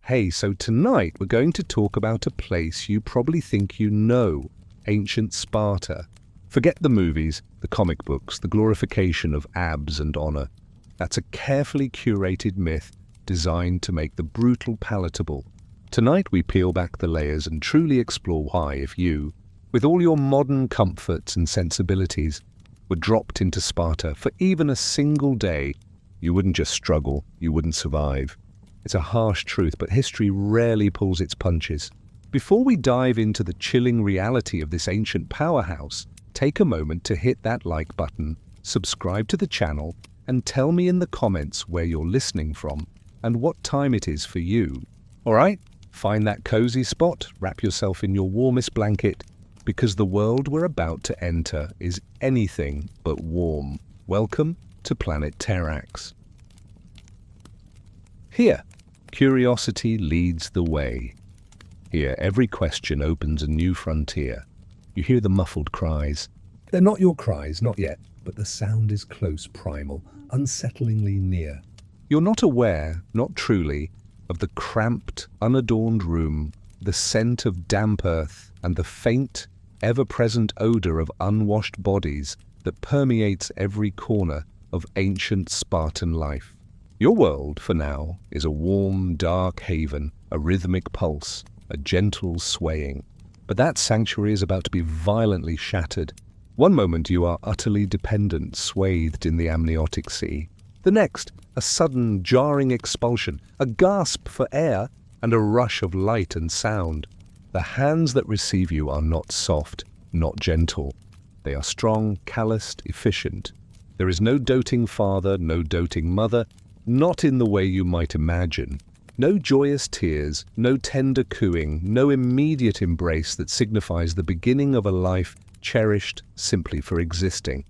Hey, so tonight we're going to talk about a place you probably think you know, Ancient Sparta. Forget the movies, the comic books, the glorification of abs and honor. That's a carefully curated myth designed to make the brutal palatable. Tonight we peel back the layers and truly explore why, if you, with all your modern comforts and sensibilities, were dropped into Sparta for even a single day, you wouldn't just struggle, you wouldn't survive. It's a harsh truth, but history rarely pulls its punches. Before we dive into the chilling reality of this ancient powerhouse, take a moment to hit that like button, subscribe to the channel, and tell me in the comments where you're listening from and what time it is for you. Alright, find that cozy spot, wrap yourself in your warmest blanket, because the world we're about to enter is anything but warm. Welcome to Planet Terrax. Here, curiosity leads the way. Here, every question opens a new frontier. You hear the muffled cries. They're not your cries, not yet, but the sound is close, primal, unsettlingly near. You're not aware, not truly, of the cramped, unadorned room, the scent of damp earth, and the faint, ever-present odor of unwashed bodies that permeates every corner of ancient Spartan life. Your world, for now, is a warm, dark haven, a rhythmic pulse, a gentle swaying. But that sanctuary is about to be violently shattered. One moment you are utterly dependent, swathed in the amniotic sea. The next, a sudden, jarring expulsion, a gasp for air, and a rush of light and sound. The hands that receive you are not soft, not gentle. They are strong, calloused, efficient. There is no doting father, no doting mother, not in the way you might imagine. No joyous tears, no tender cooing, no immediate embrace that signifies the beginning of a life cherished simply for existing.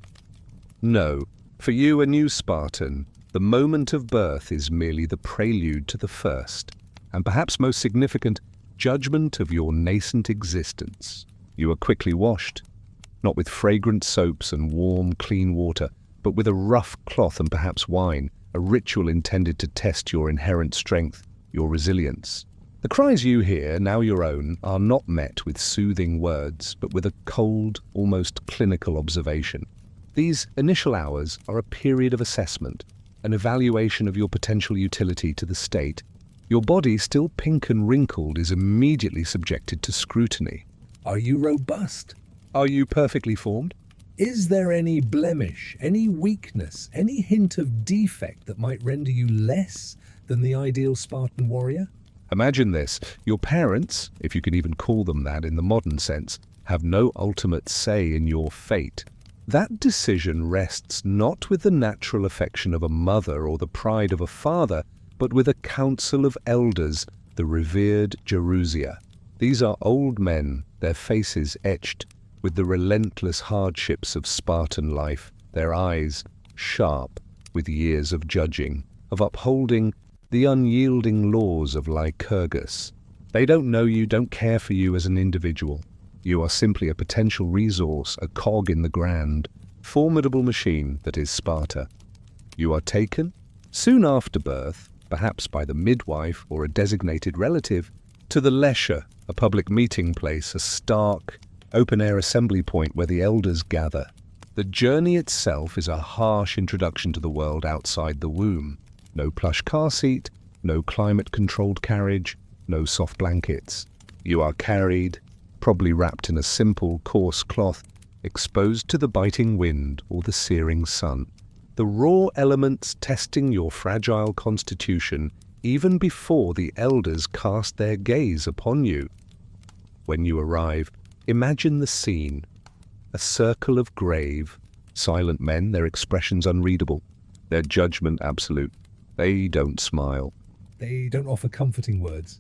No, for you, a new Spartan, the moment of birth is merely the prelude to the first, and perhaps most significant, judgment of your nascent existence. You are quickly washed, not with fragrant soaps and warm, clean water, but with a rough cloth and perhaps wine, a ritual intended to test your inherent strength, your resilience. The cries you hear, now your own, are not met with soothing words, but with a cold, almost clinical observation. These initial hours are a period of assessment, an evaluation of your potential utility to the state. Your body, still pink and wrinkled, is immediately subjected to scrutiny. Are you robust? Are you perfectly formed? Is there any blemish, any weakness, any hint of defect that might render you less than the ideal Spartan warrior? Imagine this. Your parents, if you can even call them that in the modern sense, have no ultimate say in your fate. That decision rests not with the natural affection of a mother or the pride of a father, but with a council of elders, the revered Gerousia. These are old men, their faces etched with the relentless hardships of Spartan life, their eyes sharp with years of judging, of upholding the unyielding laws of Lycurgus. They don't know you, don't care for you as an individual. You are simply a potential resource, a cog in the grand, formidable machine that is Sparta. You are taken, soon after birth, perhaps by the midwife or a designated relative, to the Lesher, a public meeting place, a stark, open-air assembly point where the elders gather. The journey itself is a harsh introduction to the world outside the womb. No plush car seat, no climate-controlled carriage, no soft blankets. You are carried, probably wrapped in a simple, coarse cloth, exposed to the biting wind or the searing sun. The raw elements testing your fragile constitution even before the elders cast their gaze upon you. When you arrive, imagine the scene. A circle of grave, silent men, their expressions unreadable, their judgment absolute. They don't smile. They don't offer comforting words.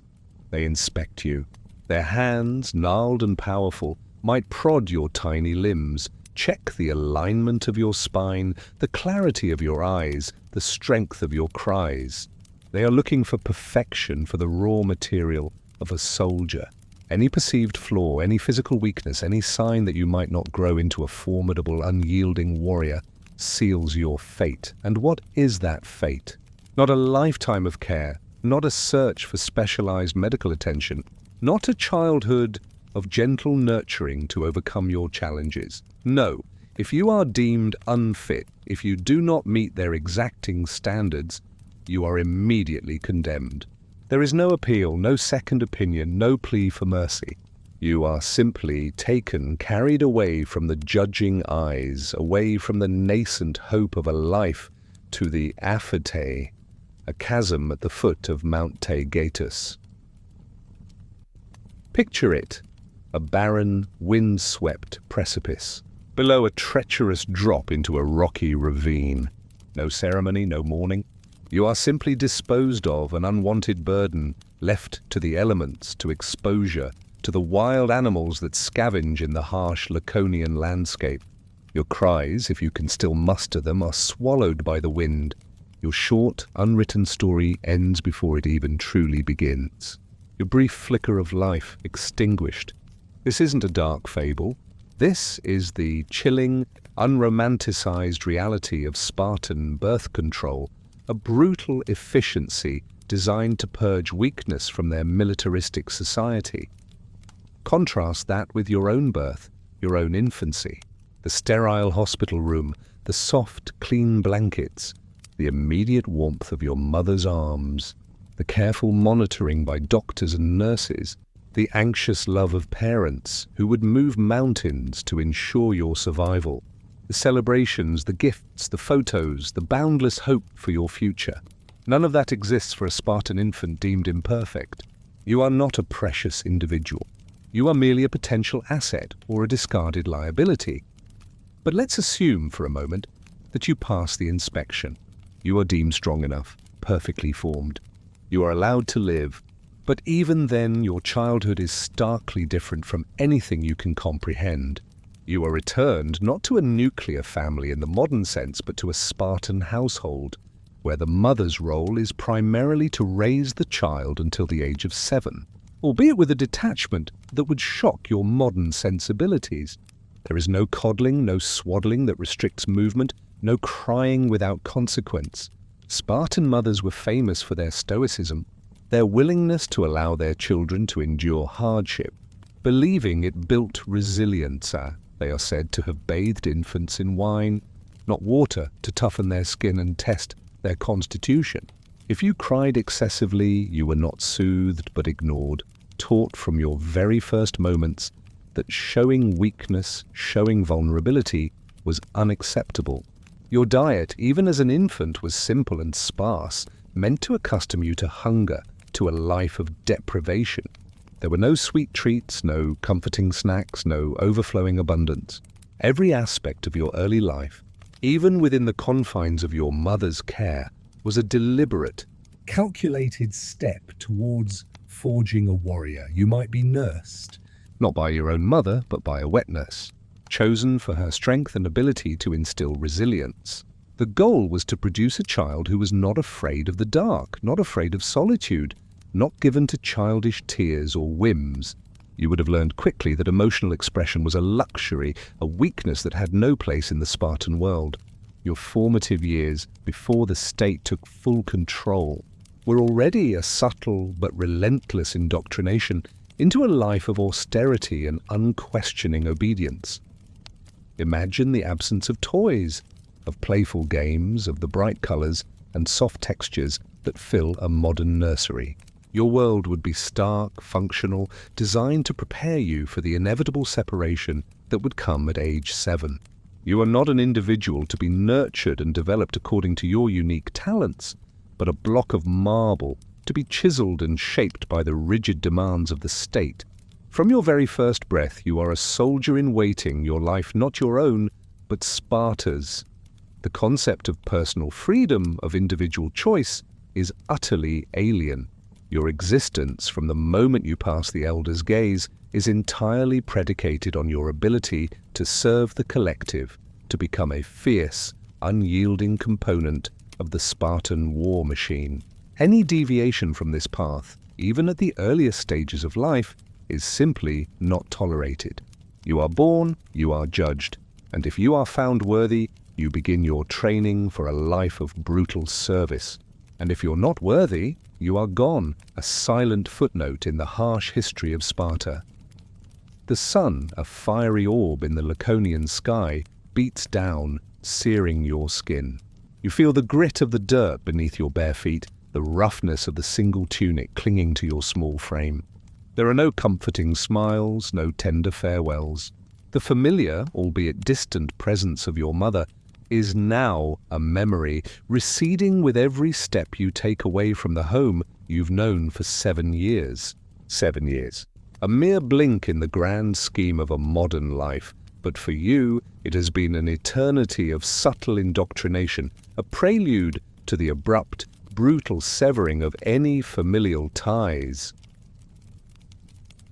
They inspect you. Their hands, gnarled and powerful, might prod your tiny limbs, check the alignment of your spine, the clarity of your eyes, the strength of your cries. They are looking for perfection, for the raw material of a soldier. Any perceived flaw, any physical weakness, any sign that you might not grow into a formidable, unyielding warrior seals your fate. And what is that fate? Not a lifetime of care, not a search for specialized medical attention, not a childhood of gentle nurturing to overcome your challenges. No, if you are deemed unfit, if you do not meet their exacting standards, you are immediately condemned. There is no appeal, no second opinion, no plea for mercy. You are simply taken, carried away from the judging eyes, away from the nascent hope of a life to the Aphathe, a chasm at the foot of Mount Taygetus. Picture it, a barren, wind-swept precipice, below a treacherous drop into a rocky ravine. No ceremony, no mourning. You are simply disposed of, an unwanted burden, left to the elements, to exposure, to the wild animals that scavenge in the harsh Laconian landscape. Your cries, if you can still muster them, are swallowed by the wind. Your short, unwritten story ends before it even truly begins. Your brief flicker of life extinguished. This isn't a dark fable. This is the chilling, unromanticized reality of Spartan birth control, a brutal efficiency designed to purge weakness from their militaristic society. Contrast that with your own birth, your own infancy, the sterile hospital room, the soft, clean blankets, the immediate warmth of your mother's arms, the careful monitoring by doctors and nurses, the anxious love of parents who would move mountains to ensure your survival, the celebrations, the gifts, the photos, the boundless hope for your future. None of that exists for a Spartan infant deemed imperfect. You are not a precious individual. You are merely a potential asset or a discarded liability. But let's assume for a moment that you pass the inspection. You are deemed strong enough, perfectly formed. You are allowed to live. But even then, your childhood is starkly different from anything you can comprehend. You are returned not to a nuclear family in the modern sense, but to a Spartan household, where the mother's role is primarily to raise the child until the age of 7, albeit with a detachment that would shock your modern sensibilities. There is no coddling, no swaddling that restricts movement, no crying without consequence. Spartan mothers were famous for their stoicism, their willingness to allow their children to endure hardship, believing it built resilience. They are said to have bathed infants in wine, not water, to toughen their skin and test their constitution. If you cried excessively, you were not soothed but ignored, taught from your very first moments that showing weakness, showing vulnerability, was unacceptable. Your diet, even as an infant, was simple and sparse, meant to accustom you to hunger, to a life of deprivation. There were no sweet treats, no comforting snacks, no overflowing abundance. Every aspect of your early life, even within the confines of your mother's care, was a deliberate, calculated step towards forging a warrior. You might be nursed, not by your own mother, but by a wet nurse, chosen for her strength and ability to instill resilience. The goal was to produce a child who was not afraid of the dark, not afraid of solitude, not given to childish tears or whims. You would have learned quickly that emotional expression was a luxury, a weakness that had no place in the Spartan world. Your formative years, before the state took full control, were already a subtle but relentless indoctrination into a life of austerity and unquestioning obedience. Imagine the absence of toys, of playful games, of the bright colors and soft textures that fill a modern nursery. Your world would be stark, functional, designed to prepare you for the inevitable separation that would come at age 7. You are not an individual to be nurtured and developed according to your unique talents, but a block of marble to be chiseled and shaped by the rigid demands of the state. From your very first breath, you are a soldier in waiting, your life not your own, but Sparta's. The concept of personal freedom, of individual choice, is utterly alien. Your existence, from the moment you pass the elder's gaze, is entirely predicated on your ability to serve the collective, to become a fierce, unyielding component of the Spartan war machine. Any deviation from this path, even at the earliest stages of life, is simply not tolerated. You are born, you are judged, and if you are found worthy, you begin your training for a life of brutal service. And if you're not worthy, You are gone, a silent footnote in the harsh history of Sparta. The sun, a fiery orb in the Laconian sky, beats down, searing your skin. You feel the grit of the dirt beneath your bare feet, the roughness of the single tunic clinging to your small frame. There are no comforting smiles, no tender farewells. The familiar, albeit distant, presence of your mother is now a memory, receding with every step you take away from the home you've known for 7 years. 7 years. A mere blink in the grand scheme of a modern life, but for you it has been an eternity of subtle indoctrination, a prelude to the abrupt, brutal severing of any familial ties.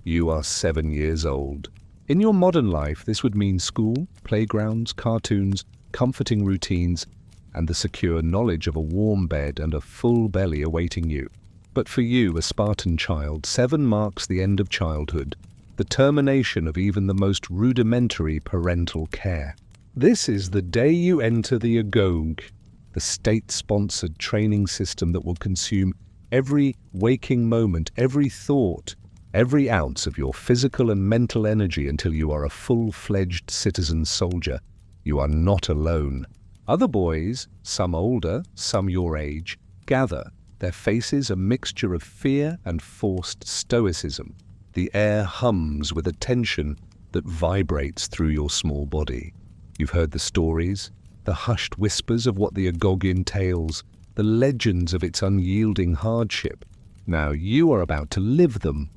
You are 7 years old. In your modern life, this would mean school, playgrounds, cartoons, comforting routines, and the secure knowledge of a warm bed and a full belly awaiting you. But for you, a Spartan child, 7 marks the end of childhood, the termination of even the most rudimentary parental care. This is the day you enter the agoge, the state-sponsored training system that will consume every waking moment, every thought, every ounce of your physical and mental energy until you are a full-fledged citizen soldier. You are not alone. Other boys, some older, some your age, gather, their faces a mixture of fear and forced stoicism. The air hums with a tension that vibrates through your small body. You've heard the stories, the hushed whispers of what the agoge entails, the legends of its unyielding hardship. Now you are about to live them.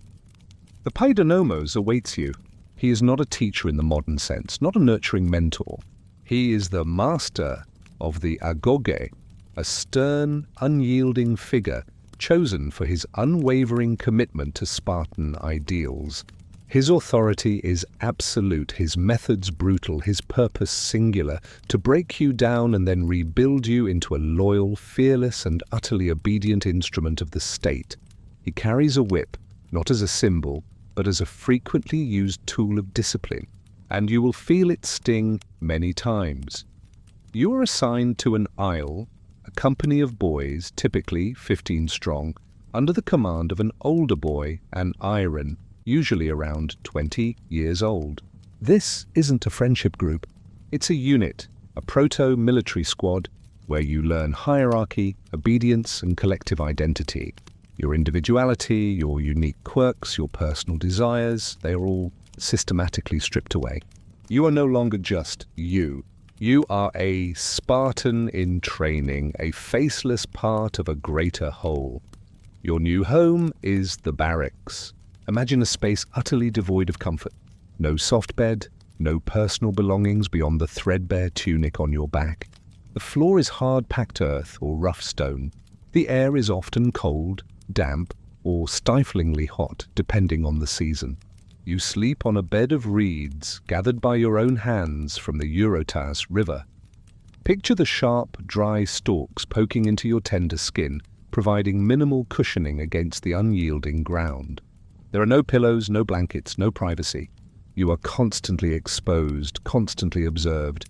The Paidonomos awaits you. He is not a teacher in the modern sense, not a nurturing mentor. He is the master of the agoge, a stern, unyielding figure chosen for his unwavering commitment to Spartan ideals. His authority is absolute, his methods brutal, his purpose singular, to break you down and then rebuild you into a loyal, fearless, and utterly obedient instrument of the state. He carries a whip, not as a symbol, but as a frequently used tool of discipline, and you will feel it sting many times. You are assigned to an isle, a company of boys, typically 15 strong, under the command of an older boy, an iron, usually around 20 years old. This isn't a friendship group. It's a unit, a proto-military squad, where you learn hierarchy, obedience, and collective identity. Your individuality, your unique quirks, your personal desires, they are all systematically stripped away. You are no longer just you. You are a Spartan in training, a faceless part of a greater whole. Your new home is the barracks. Imagine a space utterly devoid of comfort. No soft bed, no personal belongings beyond the threadbare tunic on your back. The floor is hard-packed earth or rough stone. The air is often cold, damp, or stiflingly hot, depending on the season. You sleep on a bed of reeds gathered by your own hands from the Eurotas River. Picture the sharp, dry stalks poking into your tender skin, providing minimal cushioning against the unyielding ground. There are no pillows, no blankets, no privacy. You are constantly exposed, constantly observed.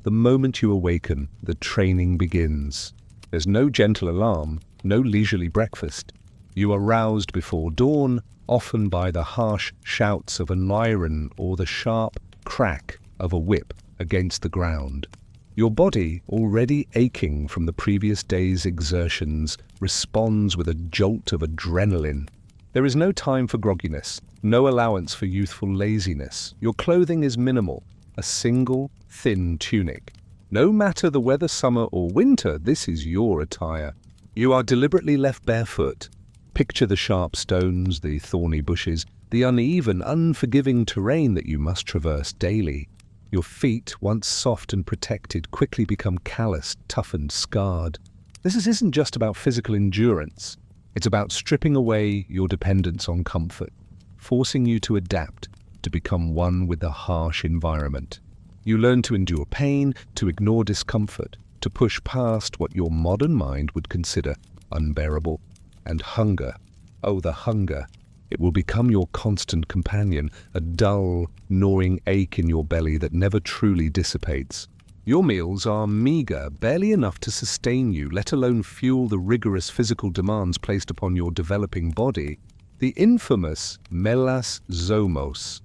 The moment you awaken, the training begins. There's no gentle alarm, no leisurely breakfast. You are roused before dawn, often by the harsh shouts of an iron or the sharp crack of a whip against the ground. Your body, already aching from the previous day's exertions, responds with a jolt of adrenaline. There is no time for grogginess, no allowance for youthful laziness. Your clothing is minimal, a single, thin tunic. No matter the weather, summer or winter, this is your attire. You are deliberately left barefoot. Picture the sharp stones, the thorny bushes, the uneven, unforgiving terrain that you must traverse daily. Your feet, once soft and protected, quickly become calloused, toughened, scarred. This isn't just about physical endurance. It's about stripping away your dependence on comfort, forcing you to adapt, to become one with the harsh environment. You learn to endure pain, to ignore discomfort, to push past what your modern mind would consider unbearable. And hunger, oh the hunger, it will become your constant companion, a dull, gnawing ache in your belly that never truly dissipates. Your meals are meager, barely enough to sustain you, let alone fuel the rigorous physical demands placed upon your developing body. The infamous melas zomos.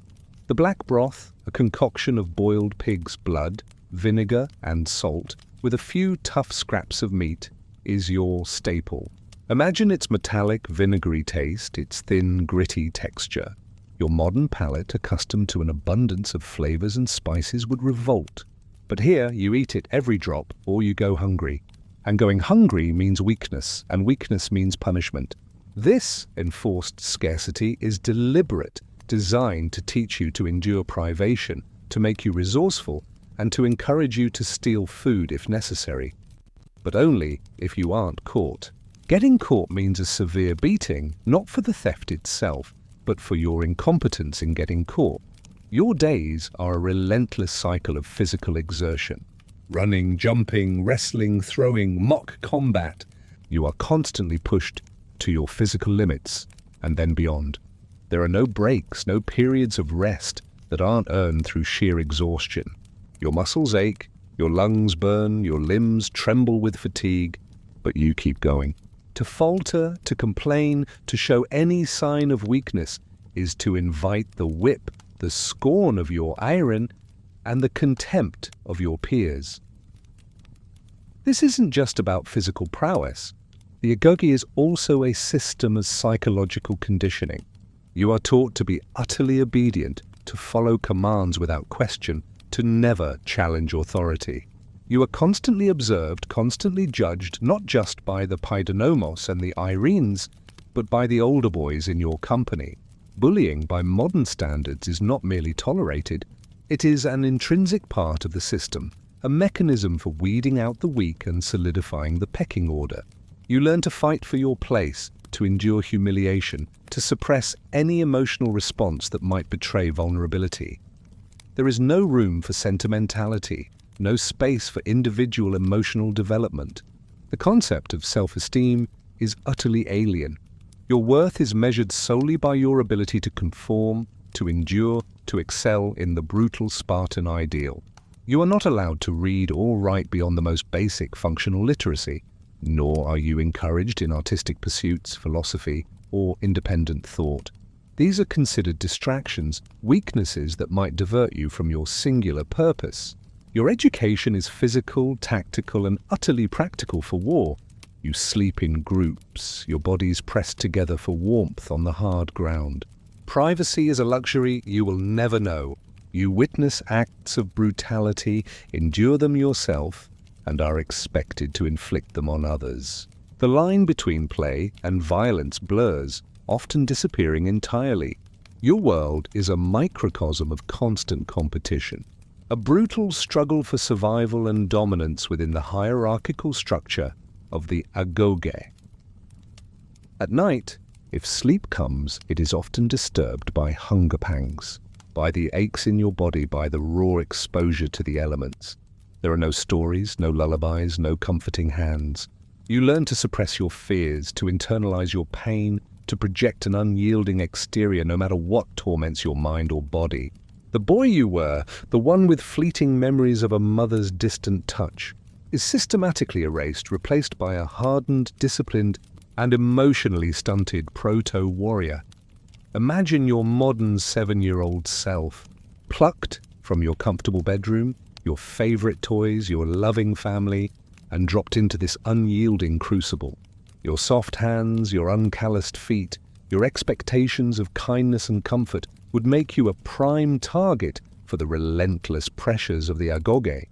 The black broth, a concoction of boiled pig's blood, vinegar and salt, with a few tough scraps of meat, is your staple. Imagine its metallic, vinegary taste, its thin, gritty texture. Your modern palate, accustomed to an abundance of flavors and spices, would revolt. But here, you eat it every drop, or you go hungry. And going hungry means weakness, and weakness means punishment. This enforced scarcity is deliberate, designed to teach you to endure privation, to make you resourceful, and to encourage you to steal food if necessary. But only if you aren't caught. Getting caught means a severe beating, not for the theft itself, but for your incompetence in getting caught. Your days are a relentless cycle of physical exertion. Running, jumping, wrestling, throwing, mock combat. You are constantly pushed to your physical limits, and then beyond. There are no breaks, no periods of rest that aren't earned through sheer exhaustion. Your muscles ache, your lungs burn, your limbs tremble with fatigue, but you keep going. To falter, to complain, to show any sign of weakness is to invite the whip, the scorn of your iron, and the contempt of your peers. This isn't just about physical prowess. The agoge is also a system of psychological conditioning. You are taught to be utterly obedient, to follow commands without question, to never challenge authority. You are constantly observed, constantly judged, not just by the paidonomos and the Irenes, but by the older boys in your company. Bullying by modern standards is not merely tolerated, it is an intrinsic part of the system, a mechanism for weeding out the weak and solidifying the pecking order. You learn to fight for your place, to endure humiliation, to suppress any emotional response that might betray vulnerability. There is no room for sentimentality, no space for individual emotional development. The concept of self-esteem is utterly alien. Your worth is measured solely by your ability to conform, to endure, to excel in the brutal Spartan ideal. You are not allowed to read or write beyond the most basic functional literacy, nor are you encouraged in artistic pursuits, philosophy, or independent thought. These are considered distractions, weaknesses that might divert you from your singular purpose. Your education is physical, tactical, and utterly practical for war. You sleep in groups, your bodies pressed together for warmth on the hard ground. Privacy is a luxury you will never know. You witness acts of brutality, endure them yourself, and are expected to inflict them on others. The line between play and violence blurs, often disappearing entirely. Your world is a microcosm of constant competition. A brutal struggle for survival and dominance within the hierarchical structure of the agoge. At night, if sleep comes, it is often disturbed by hunger pangs, by the aches in your body, by the raw exposure to the elements. There are no stories, no lullabies, no comforting hands. You learn to suppress your fears, to internalize your pain, to project an unyielding exterior no matter what torments your mind or body. The boy you were, the one with fleeting memories of a mother's distant touch, is systematically erased, replaced by a hardened, disciplined, and emotionally stunted proto-warrior. Imagine your modern 7-year-old self, plucked from your comfortable bedroom, your favorite toys, your loving family, and dropped into this unyielding crucible. Your soft hands, your uncalloused feet, your expectations of kindness and comfort would make you a prime target for the relentless pressures of the agoge.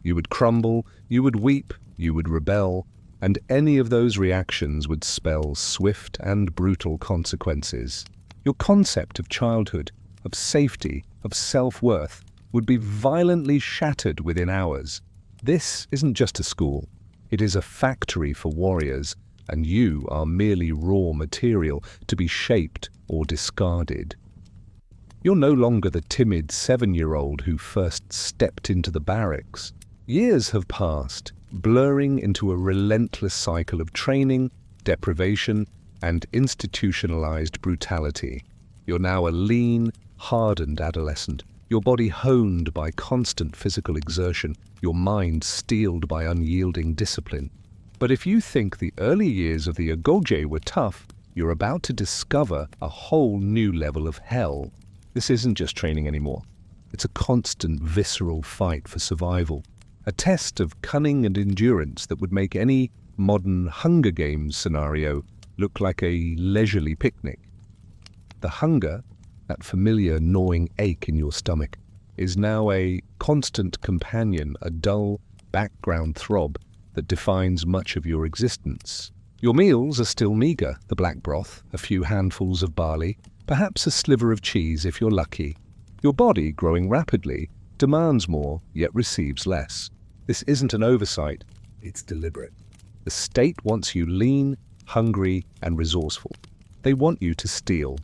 You would crumble, you would weep, you would rebel, and any of those reactions would spell swift and brutal consequences. Your concept of childhood, of safety, of self-worth would be violently shattered within hours. This isn't just a school. It is a factory for warriors, and you are merely raw material to be shaped or discarded. You're no longer the timid 7-year-old who first stepped into the barracks. Years have passed, blurring into a relentless cycle of training, deprivation, and institutionalized brutality. You're now a lean, hardened adolescent, your body honed by constant physical exertion, your mind steeled by unyielding discipline. But if you think the early years of the agoge were tough, you're about to discover a whole new level of hell. This isn't just training anymore. It's a constant visceral fight for survival, a test of cunning and endurance that would make any modern Hunger Games scenario look like a leisurely picnic. The hunger, that familiar gnawing ache in your stomach, is now a constant companion, a dull background throb that defines much of your existence. Your meals are still meager, the black broth, a few handfuls of barley, perhaps a sliver of cheese if you're lucky. Your body, growing rapidly, demands more, yet receives less. This isn't an oversight, it's deliberate. The state wants you lean, hungry, and resourceful. They want you to steal.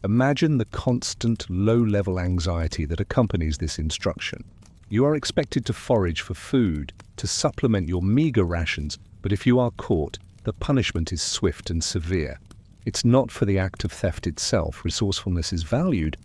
Imagine the constant, low-level anxiety that accompanies this instruction. You are expected to forage for food, to supplement your meager rations, but if you are caught, the punishment is swift and severe. It's not for the act of theft itself, resourcefulness is valued,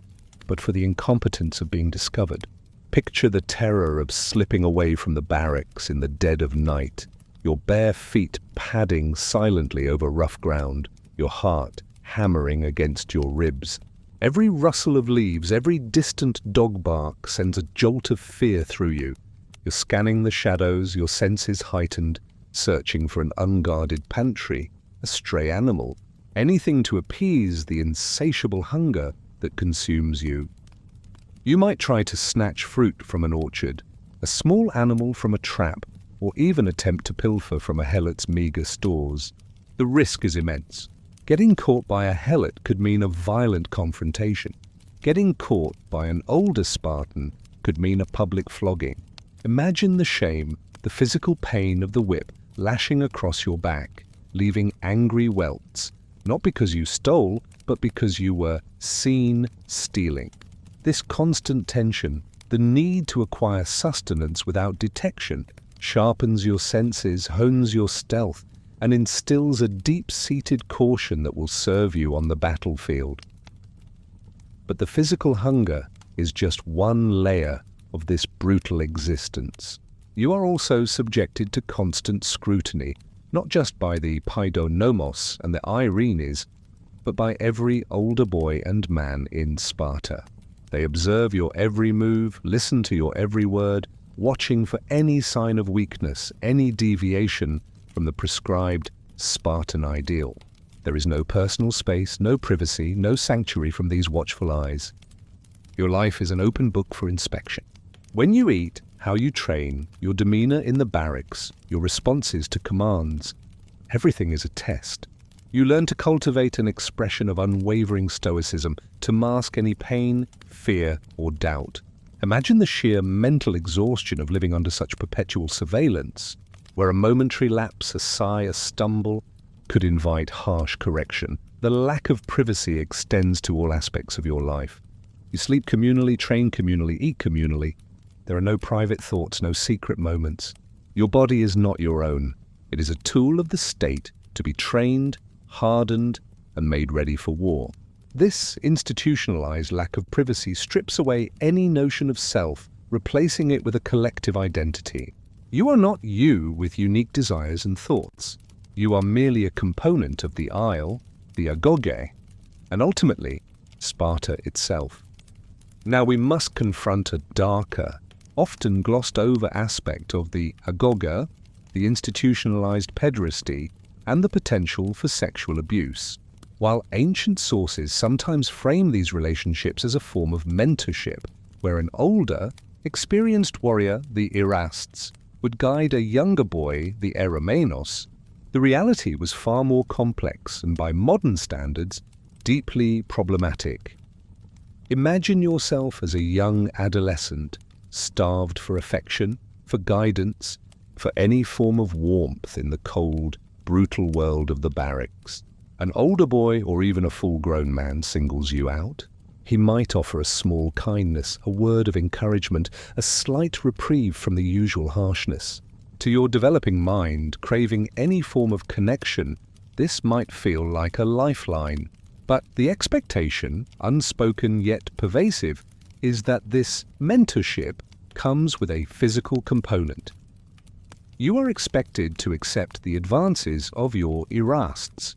but for the incompetence of being discovered. Picture the terror of slipping away from the barracks in the dead of night, your bare feet padding silently over rough ground, your heart hammering against your ribs. Every rustle of leaves, every distant dog bark sends a jolt of fear through you. You're scanning the shadows, your senses heightened, searching for an unguarded pantry, a stray animal, anything to appease the insatiable hunger that consumes you. You might try to snatch fruit from an orchard, a small animal from a trap, or even attempt to pilfer from a helot's meager stores. The risk is immense. Getting caught by a helot could mean a violent confrontation. Getting caught by an older Spartan could mean a public flogging. Imagine the shame, the physical pain of the whip lashing across your back, leaving angry welts, not because you stole, but because you were seen stealing. This constant tension, the need to acquire sustenance without detection, sharpens your senses, hones your stealth, and instills a deep-seated caution that will serve you on the battlefield. But the physical hunger is just one layer of this brutal existence. You are also subjected to constant scrutiny, not just by the paidonomos and the Irenes, but by every older boy and man in Sparta. They observe your every move, listen to your every word, watching for any sign of weakness, any deviation from the prescribed Spartan ideal. There is no personal space, no privacy, no sanctuary from these watchful eyes. Your life is an open book for inspection. When you eat, how you train, your demeanor in the barracks, your responses to commands, everything is a test. You learn to cultivate an expression of unwavering stoicism to mask any pain, fear, or doubt. Imagine the sheer mental exhaustion of living under such perpetual surveillance, where a momentary lapse, a sigh, a stumble could invite harsh correction. The lack of privacy extends to all aspects of your life. You sleep communally, train communally, eat communally. There are no private thoughts, no secret moments. Your body is not your own. It is a tool of the state to be trained, hardened, and made ready for war. This institutionalized lack of privacy strips away any notion of self, replacing it with a collective identity. You are not you with unique desires and thoughts. You are merely a component of the Isle, the agoge, and ultimately, Sparta itself. Now we must confront a darker, often glossed over aspect of the agoge, the institutionalized pederasty, and the potential for sexual abuse. While ancient sources sometimes frame these relationships as a form of mentorship, where an older, experienced warrior, the Erastes, would guide a younger boy, the Eromenos, the reality was far more complex and, by modern standards, deeply problematic. Imagine yourself as a young adolescent, starved for affection, for guidance, for any form of warmth in the cold, brutal world of the barracks. An older boy or even a full-grown man singles you out. He might offer a small kindness, a word of encouragement, a slight reprieve from the usual harshness. To your developing mind, craving any form of connection, this might feel like a lifeline. But the expectation, unspoken yet pervasive, is that this mentorship comes with a physical component. You are expected to accept the advances of your erasts.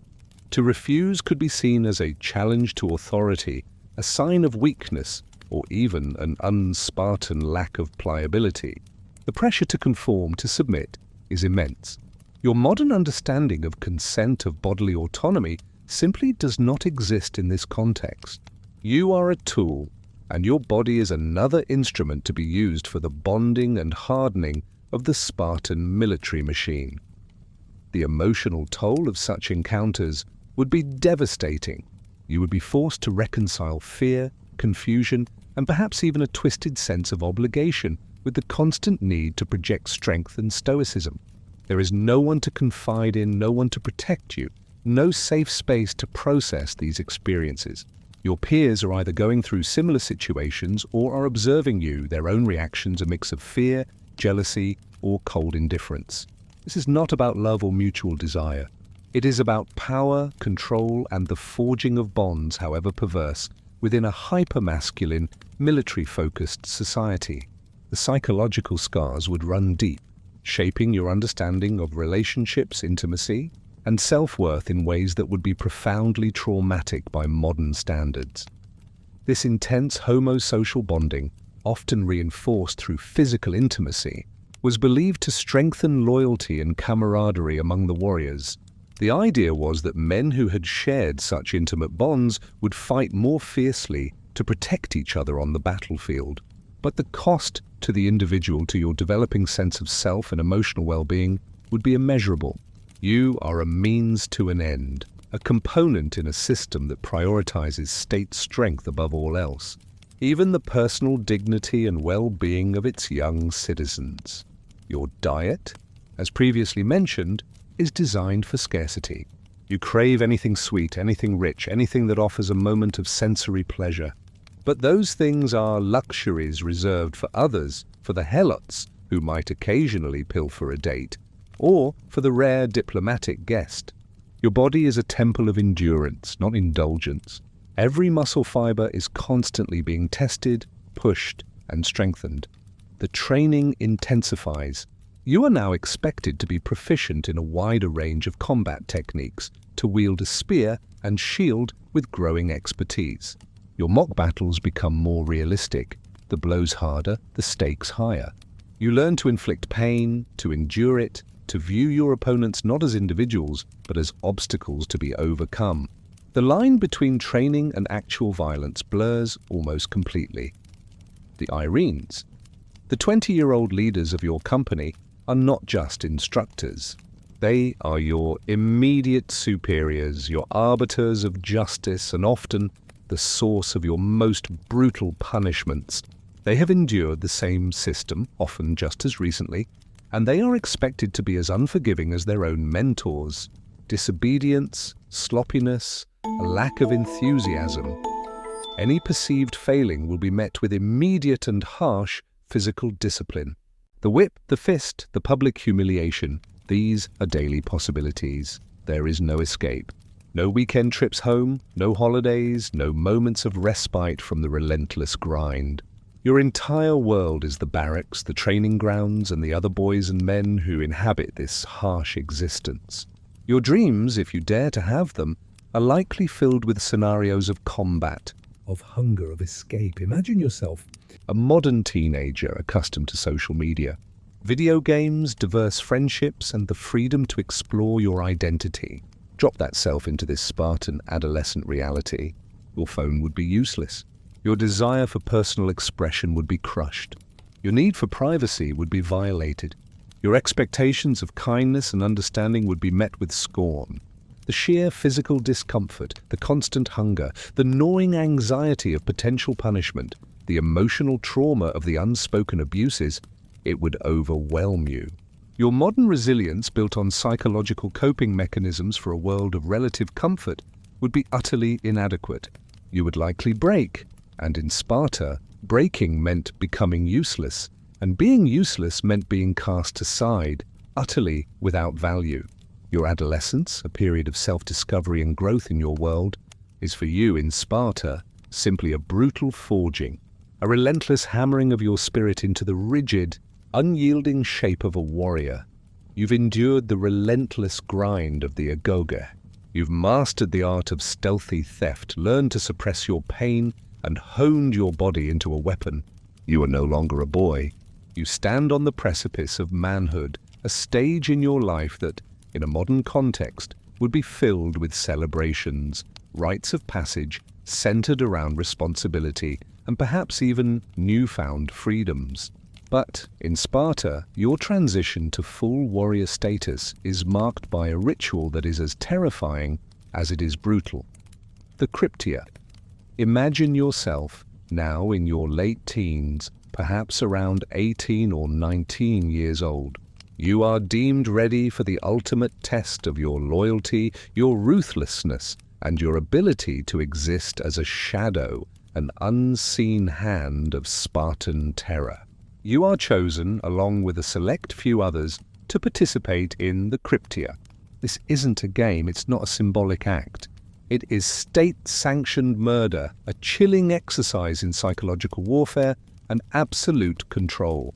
To refuse could be seen as a challenge to authority, a sign of weakness, or even an un-Spartan lack of pliability. The pressure to conform, to submit, is immense. Your modern understanding of consent, of bodily autonomy, simply does not exist in this context. You are a tool, and your body is another instrument to be used for the bonding and hardening of the Spartan military machine. The emotional toll of such encounters would be devastating. You would be forced to reconcile fear, confusion, and perhaps even a twisted sense of obligation with the constant need to project strength and stoicism. There is no one to confide in, no one to protect you, no safe space to process these experiences. Your peers are either going through similar situations or are observing you, their own reactions a mix of fear, jealousy, or cold indifference. This is not about love or mutual desire. It is about power, control, and the forging of bonds, however perverse, within a hyper-masculine, military-focused society. The psychological scars would run deep, shaping your understanding of relationships, intimacy, and self-worth in ways that would be profoundly traumatic by modern standards. This intense homosocial bonding, often reinforced through physical intimacy, was believed to strengthen loyalty and camaraderie among the warriors. The idea was that men who had shared such intimate bonds would fight more fiercely to protect each other on the battlefield. But the cost to the individual, to your developing sense of self and emotional well-being, would be immeasurable. You are a means to an end, a component in a system that prioritizes state strength above all else, even the personal dignity and well-being of its young citizens. Your diet, as previously mentioned, is designed for scarcity. You crave anything sweet, anything rich, anything that offers a moment of sensory pleasure. But those things are luxuries reserved for others, for the helots who might occasionally pilfer a date, or for the rare diplomatic guest. Your body is a temple of endurance, not indulgence. Every muscle fiber is constantly being tested, pushed, and strengthened. The training intensifies. You are now expected to be proficient in a wider range of combat techniques, to wield a spear and shield with growing expertise. Your mock battles become more realistic, the blows harder, the stakes higher. You learn to inflict pain, to endure it, to view your opponents not as individuals, but as obstacles to be overcome. The line between training and actual violence blurs almost completely. The Irenes, the 20-year-old leaders of your company, are not just instructors. They are your immediate superiors, your arbiters of justice, and often the source of your most brutal punishments. They have endured the same system, often just as recently, and they are expected to be as unforgiving as their own mentors. Disobedience, sloppiness, a lack of enthusiasm. Any perceived failing will be met with immediate and harsh physical discipline. The whip, the fist, the public humiliation, these are daily possibilities. There is no escape. No weekend trips home, no holidays, no moments of respite from the relentless grind. Your entire world is the barracks, the training grounds, and the other boys and men who inhabit this harsh existence. Your dreams, if you dare to have them, are likely filled with scenarios of combat, of hunger, of escape. Imagine yourself a modern teenager accustomed to social media, video games, diverse friendships, and the freedom to explore your identity. Drop that self into this Spartan adolescent reality. Your phone would be useless. Your desire for personal expression would be crushed. Your need for privacy would be violated. Your expectations of kindness and understanding would be met with scorn. The sheer physical discomfort, the constant hunger, the gnawing anxiety of potential punishment, the emotional trauma of the unspoken abuses, it would overwhelm you. Your modern resilience, built on psychological coping mechanisms for a world of relative comfort, would be utterly inadequate. You would likely break, and in Sparta, breaking meant becoming useless, and being useless meant being cast aside, utterly without value. Your adolescence, a period of self-discovery and growth in your world, is for you in Sparta simply a brutal forging. a relentless hammering of your spirit into the rigid, unyielding shape of a warrior. You've endured the relentless grind of the agoge. You've mastered the art of stealthy theft, learned to suppress your pain, and honed your body into a weapon. You are no longer a boy. You stand on the precipice of manhood, a stage in your life that, in a modern context, would be filled with celebrations, rites of passage centered around responsibility, and perhaps even newfound freedoms. But in Sparta, your transition to full warrior status is marked by a ritual that is as terrifying as it is brutal. The Cryptia. Imagine yourself now in your late teens, perhaps around 18 or 19 years old. You are deemed ready for the ultimate test of your loyalty, your ruthlessness, and your ability to exist as a shadow, an unseen hand of Spartan terror. You are chosen, along with a select few others, to participate in the Cryptia. This isn't a game, it's not a symbolic act. It is state-sanctioned murder, a chilling exercise in psychological warfare, and absolute control.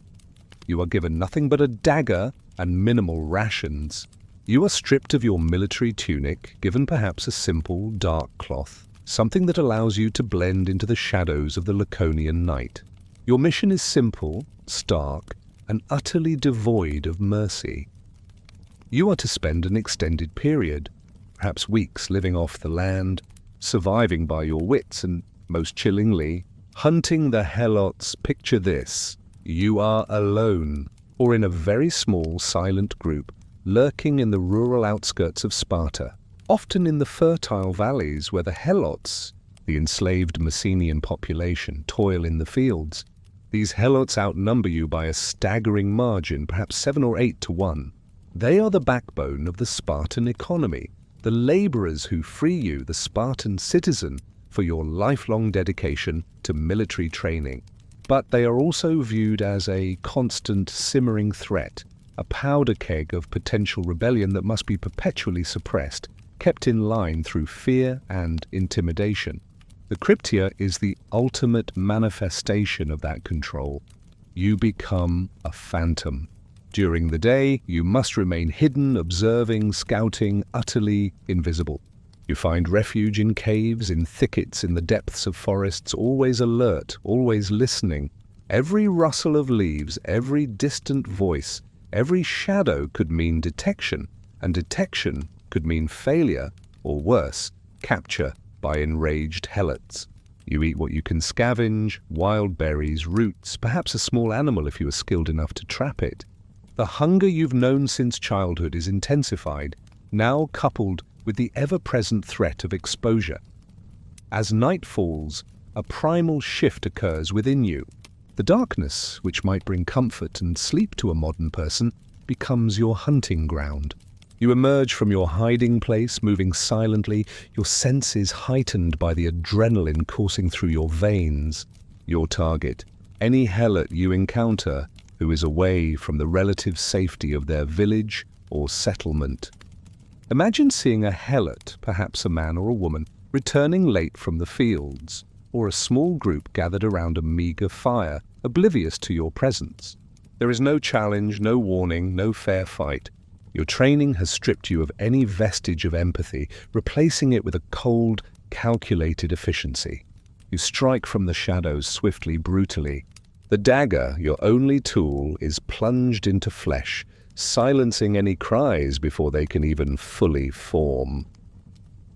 You are given nothing but a dagger and minimal rations. You are stripped of your military tunic, given perhaps a simple, dark cloth, something that allows you to blend into the shadows of the Laconian night. Your mission is simple, stark, and utterly devoid of mercy. You are to spend an extended period, perhaps weeks, living off the land, surviving by your wits, and, most chillingly, hunting the helots. Picture this. You are alone, or in a very small, silent group, lurking in the rural outskirts of Sparta, often in the fertile valleys where the helots, the enslaved Messenian population, toil in the fields. These helots outnumber you by a staggering margin, perhaps 7 or 8 to 1. They are the backbone of the Spartan economy, the laborers who free you, the Spartan citizen, for your lifelong dedication to military training. But they are also viewed as a constant simmering threat, a powder keg of potential rebellion that must be perpetually suppressed, kept in line through fear and intimidation. The Cryptia is the ultimate manifestation of that control. You become a phantom. During the day, you must remain hidden, observing, scouting, utterly invisible. You find refuge in caves, in thickets, in the depths of forests, always alert, always listening. Every rustle of leaves, every distant voice, every shadow could mean detection, and detection could mean failure, or worse, capture by enraged helots. You eat what you can scavenge, wild berries, roots, perhaps a small animal if you are skilled enough to trap it. The hunger you've known since childhood is intensified, now coupled with the ever-present threat of exposure. As night falls, a primal shift occurs within you. The darkness, which might bring comfort and sleep to a modern person, becomes your hunting ground. You emerge from your hiding place, moving silently, your senses heightened by the adrenaline coursing through your veins. Your target, any helot you encounter who is away from the relative safety of their village or settlement. Imagine seeing a helot, perhaps a man or a woman, returning late from the fields, or a small group gathered around a meager fire, oblivious to your presence. There is no challenge, no warning, no fair fight. Your training has stripped you of any vestige of empathy, replacing it with a cold, calculated efficiency. You strike from the shadows swiftly, brutally. The dagger, your only tool, is plunged into flesh, silencing any cries before they can even fully form.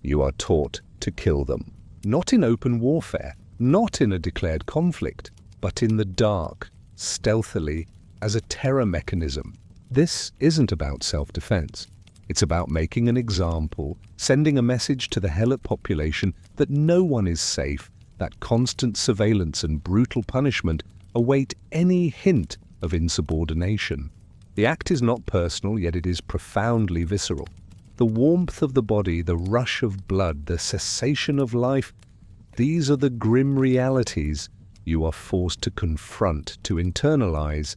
You are taught to kill them, not in open warfare, not in a declared conflict, but in the dark, stealthily, as a terror mechanism. This isn't about self-defense. It's about making an example, sending a message to the helot population that no one is safe, that constant surveillance and brutal punishment await any hint of insubordination. The act is not personal, yet it is profoundly visceral. The warmth of the body, the rush of blood, the cessation of life, these are the grim realities you are forced to confront, to internalize.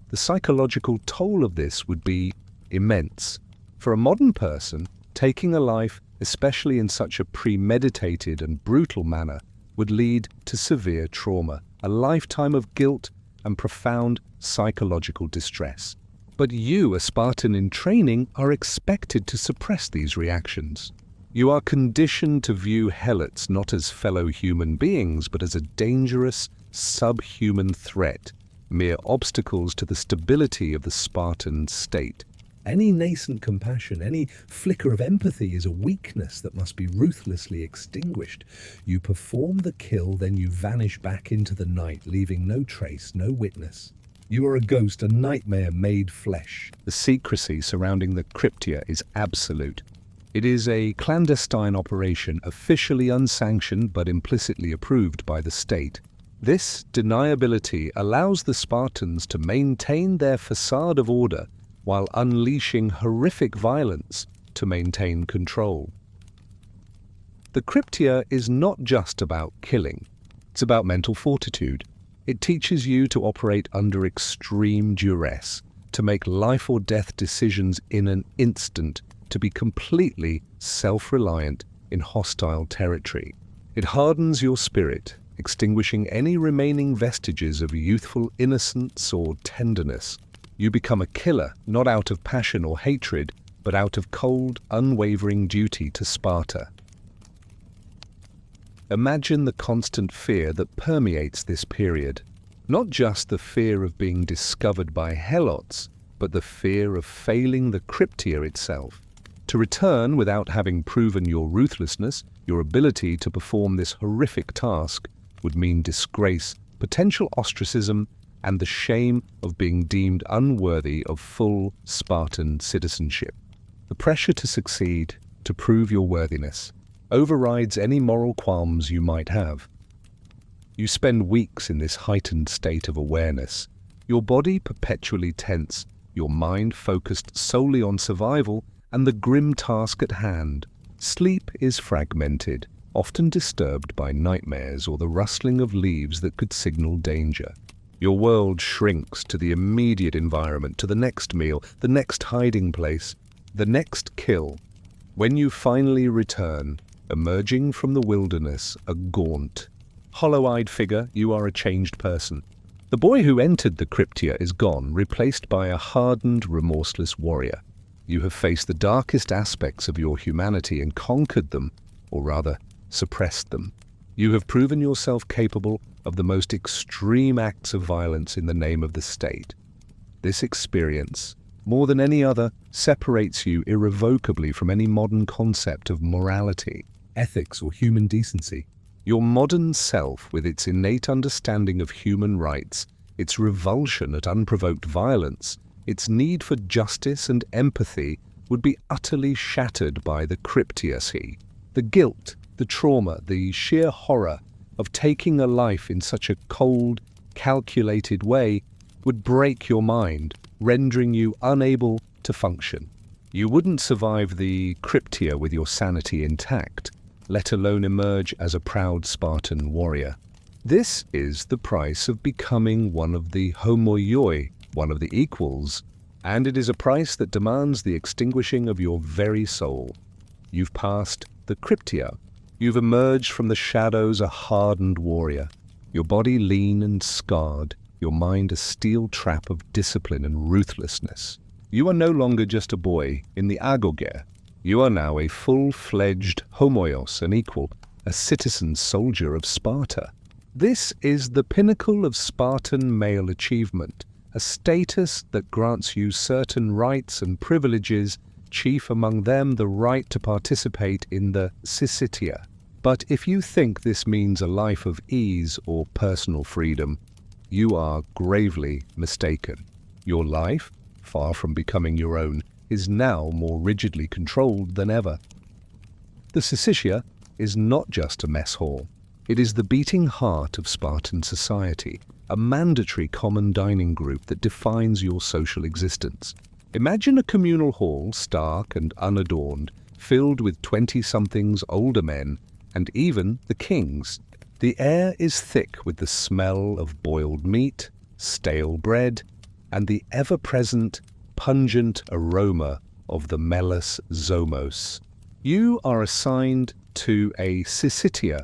The psychological toll of this would be immense. For a modern person, taking a life, especially in such a premeditated and brutal manner, would lead to severe trauma. a lifetime of guilt and profound psychological distress. But you, a Spartan in training, are expected to suppress these reactions. You are conditioned to view helots not as fellow human beings, but as a dangerous, subhuman threat, mere obstacles to the stability of the Spartan state. Any nascent compassion, any flicker of empathy is a weakness that must be ruthlessly extinguished. You perform the kill, then you vanish back into the night, leaving no trace, no witness. You are a ghost, a nightmare made flesh. The secrecy surrounding the Cryptia is absolute. It is a clandestine operation, officially unsanctioned but implicitly approved by the state. This deniability allows the Spartans to maintain their facade of order while unleashing horrific violence to maintain control. The Cryptia is not just about killing, it's about mental fortitude. It teaches you to operate under extreme duress, to make life or death decisions in an instant, to be completely self-reliant in hostile territory. It hardens your spirit, extinguishing any remaining vestiges of youthful innocence or tenderness. You become a killer, not out of passion or hatred, but out of cold, unwavering duty to Sparta. Imagine the constant fear that permeates this period. Not just the fear of being discovered by helots, but the fear of failing the Cryptia itself. To return without having proven your ruthlessness, your ability to perform this horrific task, would mean disgrace, potential ostracism, and the shame of being deemed unworthy of full Spartan citizenship. The pressure to succeed, to prove your worthiness, overrides any moral qualms you might have. You spend weeks in this heightened state of awareness, your body perpetually tense, your mind focused solely on survival and the grim task at hand. Sleep is fragmented, often disturbed by nightmares or the rustling of leaves that could signal danger. Your world shrinks to the immediate environment, to the next meal, the next hiding place, the next kill. When you finally return, emerging from the wilderness, a gaunt, hollow-eyed figure, you are a changed person. The boy who entered the Cryptia is gone, replaced by a hardened, remorseless warrior. You have faced the darkest aspects of your humanity and conquered them, or rather, suppressed them. You have proven yourself capable of the most extreme acts of violence in the name of the state. This experience, more than any other, separates you irrevocably from any modern concept of morality, ethics, or human decency. Your modern self, with its innate understanding of human rights, its revulsion at unprovoked violence, its need for justice and empathy, would be utterly shattered by the Cryptiacy. The guilt, the trauma, the sheer horror of taking a life in such a cold, calculated way would break your mind, rendering you unable to function. You wouldn't survive the Cryptia with your sanity intact, let alone emerge as a proud Spartan warrior. This is the price of becoming one of the homoioi, one of the equals, and it is a price that demands the extinguishing of your very soul. You've passed the Cryptia. You've emerged from the shadows a hardened warrior, your body lean and scarred, your mind a steel trap of discipline and ruthlessness. You are no longer just a boy in the agoge. You are now a full-fledged homoios, an equal, a citizen soldier of Sparta. This is the pinnacle of Spartan male achievement, a status that grants you certain rights and privileges, chief among them the right to participate in the syssitia. But if you think this means a life of ease or personal freedom, you are gravely mistaken. Your life, far from becoming your own, is now more rigidly controlled than ever. The syssitia is not just a mess hall. It is the beating heart of Spartan society, a mandatory common dining group that defines your social existence. Imagine a communal hall, stark and unadorned, filled with 20-somethings older men, and even the kings. The air is thick with the smell of boiled meat, stale bread, and the ever-present, pungent aroma of the melos zomos. You are assigned to a syssitia,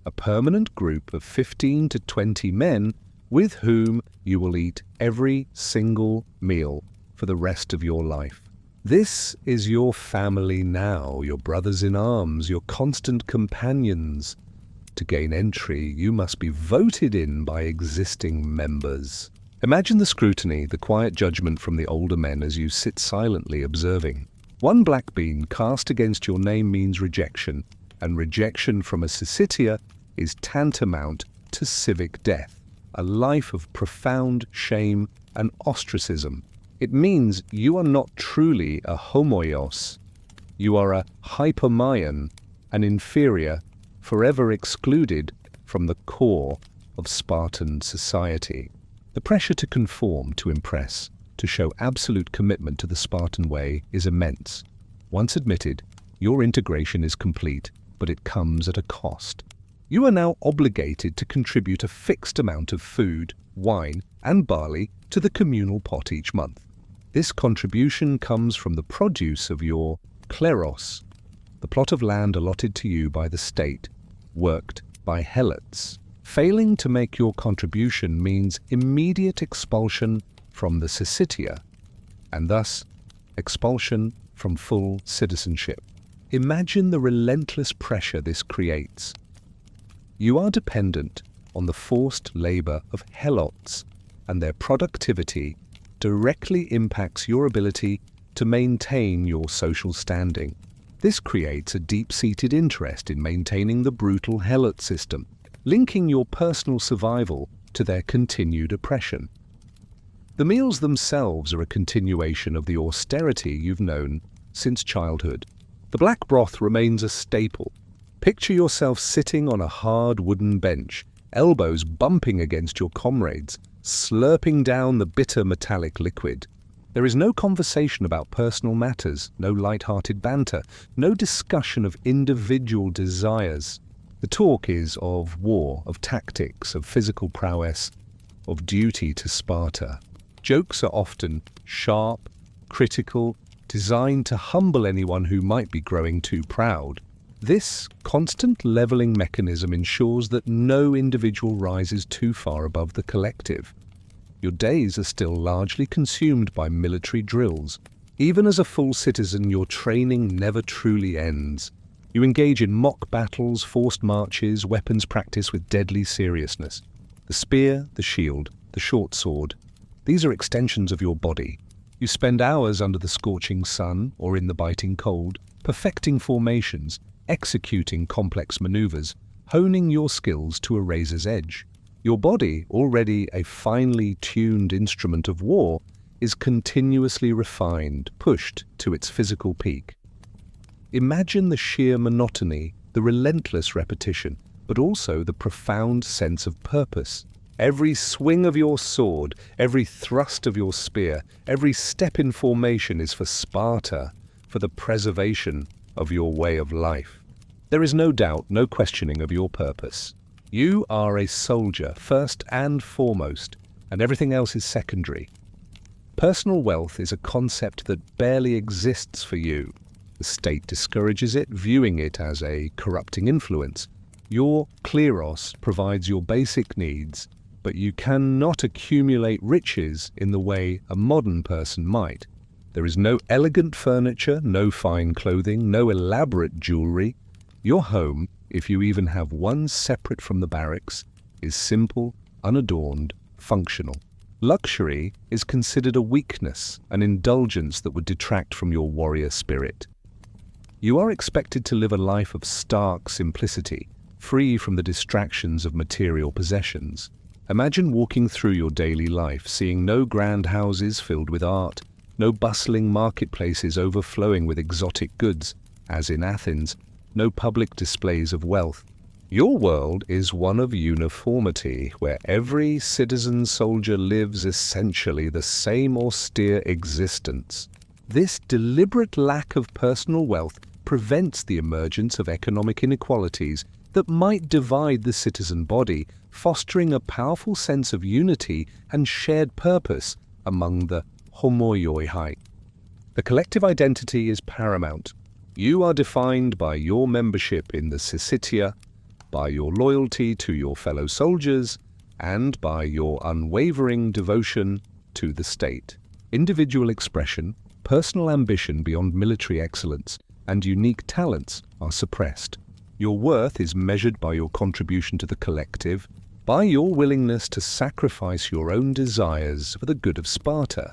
a permanent group of 15 to 20 men with whom you will eat every single meal for the rest of your life. This is your family now, your brothers in arms, your constant companions. To gain entry, you must be voted in by existing members. Imagine the scrutiny, the quiet judgment from the older men as you sit silently observing. One black bean cast against your name means rejection, and rejection from a Syssitia is tantamount to civic death, a life of profound shame and ostracism. It means you are not truly a homoios. You are a hypomaion, an inferior, forever excluded from the core of Spartan society. The pressure to conform, to impress, to show absolute commitment to the Spartan way is immense. Once admitted, your integration is complete, but it comes at a cost. You are now obligated to contribute a fixed amount of food, wine, and barley to the communal pot each month. This contribution comes from the produce of your kleros, the plot of land allotted to you by the state, worked by helots. Failing to make your contribution means immediate expulsion from the Syssitia, and thus expulsion from full citizenship. Imagine the relentless pressure this creates. You are dependent on the forced labor of helots, and their productivity directly impacts your ability to maintain your social standing. This creates a deep-seated interest in maintaining the brutal helot system, linking your personal survival to their continued oppression. The meals themselves are a continuation of the austerity you've known since childhood. The black broth remains a staple. Picture yourself sitting on a hard wooden bench, elbows bumping against your comrades, slurping down the bitter metallic liquid. There is no conversation about personal matters, no light-hearted banter, no discussion of individual desires. The talk is of war, of tactics, of physical prowess, of duty to Sparta. Jokes are often sharp, critical, designed to humble anyone who might be growing too proud. This constant leveling mechanism ensures that no individual rises too far above the collective. Your days are still largely consumed by military drills. Even as a full citizen, your training never truly ends. You engage in mock battles, forced marches, weapons practice with deadly seriousness. The spear, the shield, the short sword, these are extensions of your body. You spend hours under the scorching sun or in the biting cold, perfecting formations, executing complex maneuvers, honing your skills to a razor's edge. Your body, already a finely tuned instrument of war, is continuously refined, pushed to its physical peak. Imagine the sheer monotony, the relentless repetition, but also the profound sense of purpose. Every swing of your sword, every thrust of your spear, every step in formation is for Sparta, for the preservation of your way of life. There is no doubt, no questioning of your purpose. You are a soldier, first and foremost, and everything else is secondary. Personal wealth is a concept that barely exists for you. The state discourages it, viewing it as a corrupting influence. Your kleros provides your basic needs, but you cannot accumulate riches in the way a modern person might. There is no elegant furniture, no fine clothing, no elaborate jewelry. Your home, if you even have one separate from the barracks, is simple, unadorned, functional. Luxury is considered a weakness, an indulgence that would detract from your warrior spirit. You are expected to live a life of stark simplicity, free from the distractions of material possessions. Imagine walking through your daily life, seeing no grand houses filled with art, no bustling marketplaces overflowing with exotic goods, as in Athens, no public displays of wealth. Your world is one of uniformity, where every citizen soldier lives essentially the same austere existence. This deliberate lack of personal wealth prevents the emergence of economic inequalities that might divide the citizen body, fostering a powerful sense of unity and shared purpose among the homoioi. The collective identity is paramount. You are defined by your membership in the Syssitia, by your loyalty to your fellow soldiers, and by your unwavering devotion to the state. Individual expression, personal ambition beyond military excellence, and unique talents are suppressed. Your worth is measured by your contribution to the collective, by your willingness to sacrifice your own desires for the good of Sparta.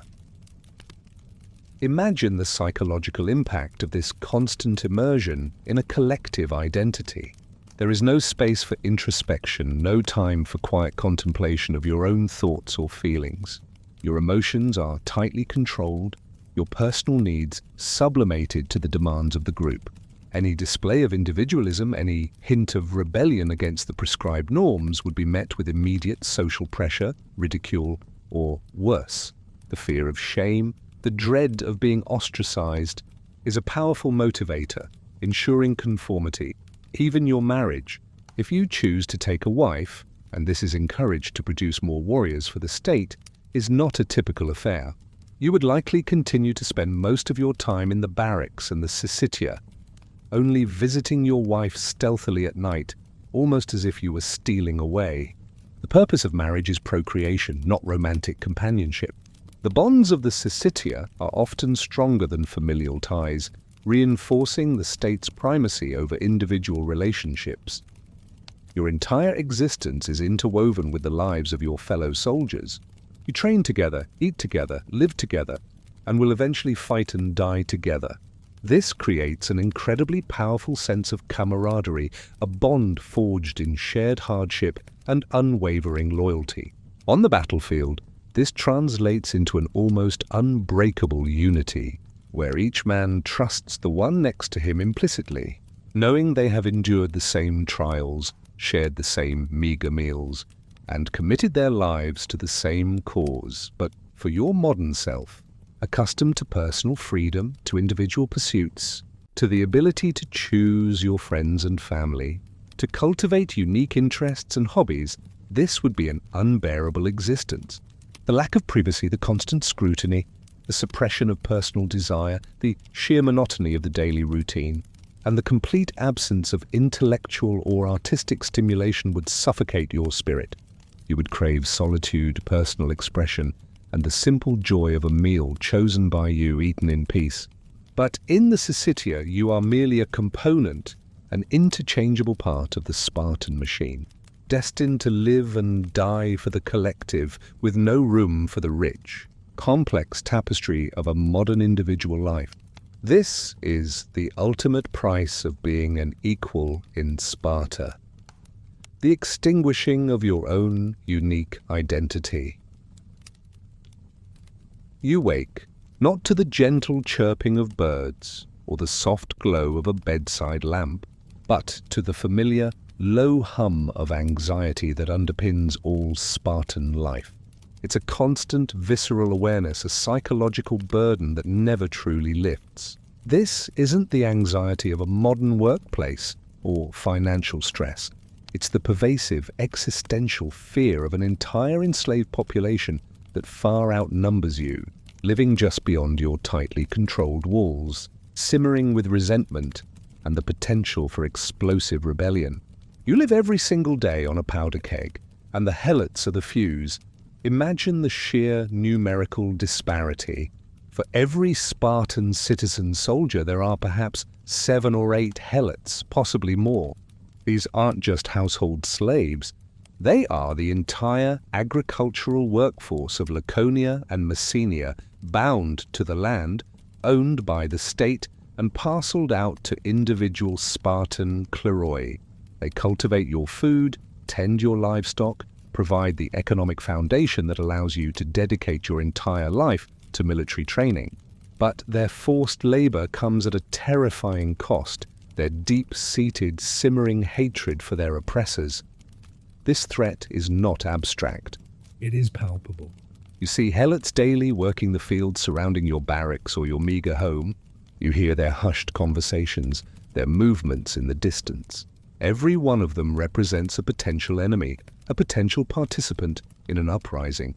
Imagine the psychological impact of this constant immersion in a collective identity. There is no space for introspection, no time for quiet contemplation of your own thoughts or feelings. Your emotions are tightly controlled, your personal needs sublimated to the demands of the group. Any display of individualism, any hint of rebellion against the prescribed norms would be met with immediate social pressure, ridicule, or worse. The fear of shame, the dread of being ostracized, is a powerful motivator, ensuring conformity. Even your marriage, if you choose to take a wife, and this is encouraged to produce more warriors for the state, is not a typical affair. You would likely continue to spend most of your time in the barracks and the Syssitia, only visiting your wife stealthily at night, almost as if you were stealing away. The purpose of marriage is procreation, not romantic companionship. The bonds of the Syssitia are often stronger than familial ties, reinforcing the state's primacy over individual relationships. Your entire existence is interwoven with the lives of your fellow soldiers. You train together, eat together, live together, and will eventually fight and die together. This creates an incredibly powerful sense of camaraderie, a bond forged in shared hardship and unwavering loyalty. On the battlefield, this translates into an almost unbreakable unity, where each man trusts the one next to him implicitly, knowing they have endured the same trials, shared the same meager meals, and committed their lives to the same cause. But for your modern self, accustomed to personal freedom, to individual pursuits, to the ability to choose your friends and family, to cultivate unique interests and hobbies, this would be an unbearable existence. The lack of privacy, the constant scrutiny, the suppression of personal desire, the sheer monotony of the daily routine, and the complete absence of intellectual or artistic stimulation would suffocate your spirit. You would crave solitude, personal expression, and the simple joy of a meal chosen by you, eaten in peace. But in the Syssitia, you are merely a component, an interchangeable part of the Spartan machine, destined to live and die for the collective, with no room for the rich, complex tapestry of a modern individual life. This is the ultimate price of being an equal in Sparta. The extinguishing of your own unique identity. You wake, not to the gentle chirping of birds or the soft glow of a bedside lamp, but to the familiar, low hum of anxiety that underpins all Spartan life. It's a constant, visceral awareness, a psychological burden that never truly lifts. This isn't the anxiety of a modern workplace or financial stress. It's the pervasive, existential fear of an entire enslaved population that far outnumbers you, living just beyond your tightly controlled walls, simmering with resentment and the potential for explosive rebellion. You live every single day on a powder keg, and the helots are the fuse. Imagine the sheer numerical disparity. For every Spartan citizen soldier, there are perhaps 7 or 8 helots, possibly more. These aren't just household slaves. They are the entire agricultural workforce of Laconia and Messenia, bound to the land, owned by the state, and parceled out to individual Spartan kleroi. They cultivate your food, tend your livestock, provide the economic foundation that allows you to dedicate your entire life to military training. But their forced labor comes at a terrifying cost, their deep-seated, simmering hatred for their oppressors. This threat is not abstract. It is palpable. You see helots daily working the fields surrounding your barracks or your meager home. You hear their hushed conversations, their movements in the distance. Every one of them represents a potential enemy, a potential participant in an uprising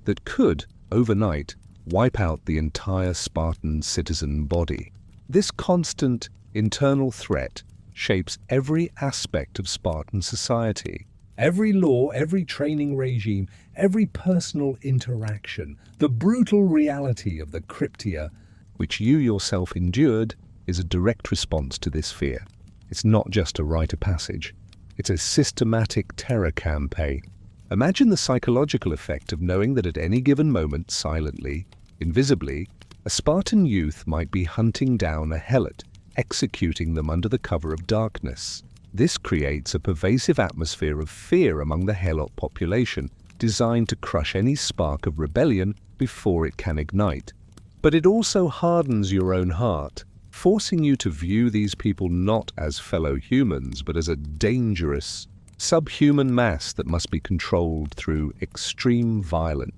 that could, overnight, wipe out the entire Spartan citizen body. This constant internal threat shapes every aspect of Spartan society. Every law, every training regime, every personal interaction, the brutal reality of the cryptia, which you yourself endured, is a direct response to this fear. It's not just a rite of passage. It's a systematic terror campaign. Imagine the psychological effect of knowing that at any given moment, silently, invisibly, a Spartan youth might be hunting down a helot, executing them under the cover of darkness. This creates a pervasive atmosphere of fear among the helot population, designed to crush any spark of rebellion before it can ignite. But it also hardens your own heart, forcing you to view these people not as fellow humans, but as a dangerous, subhuman mass that must be controlled through extreme violence.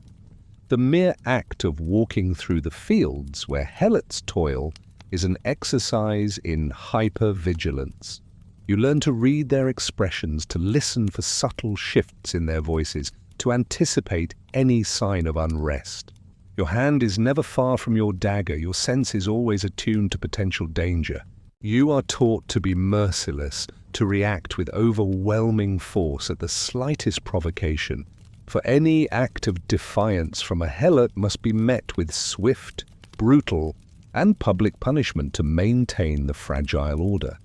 The mere act of walking through the fields where helots toil is an exercise in hyper-vigilance. You learn to read their expressions, to listen for subtle shifts in their voices, to anticipate any sign of unrest. Your hand is never far from your dagger, your sense is always attuned to potential danger. You are taught to be merciless, to react with overwhelming force at the slightest provocation. For any act of defiance from a helot must be met with swift, brutal, and public punishment to maintain the fragile order.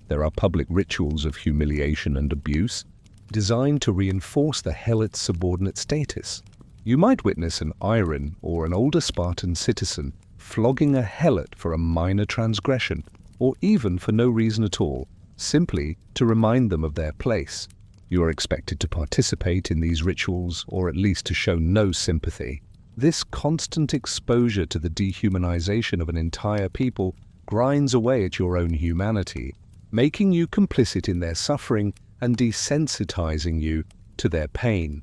There are public rituals of humiliation and abuse, designed to reinforce the helot's subordinate status. You might witness an iron or an older Spartan citizen flogging a helot for a minor transgression, or even for no reason at all, simply to remind them of their place. You are expected to participate in these rituals, or at least to show no sympathy. This constant exposure to the dehumanization of an entire people grinds away at your own humanity, making you complicit in their suffering and desensitizing you to their pain.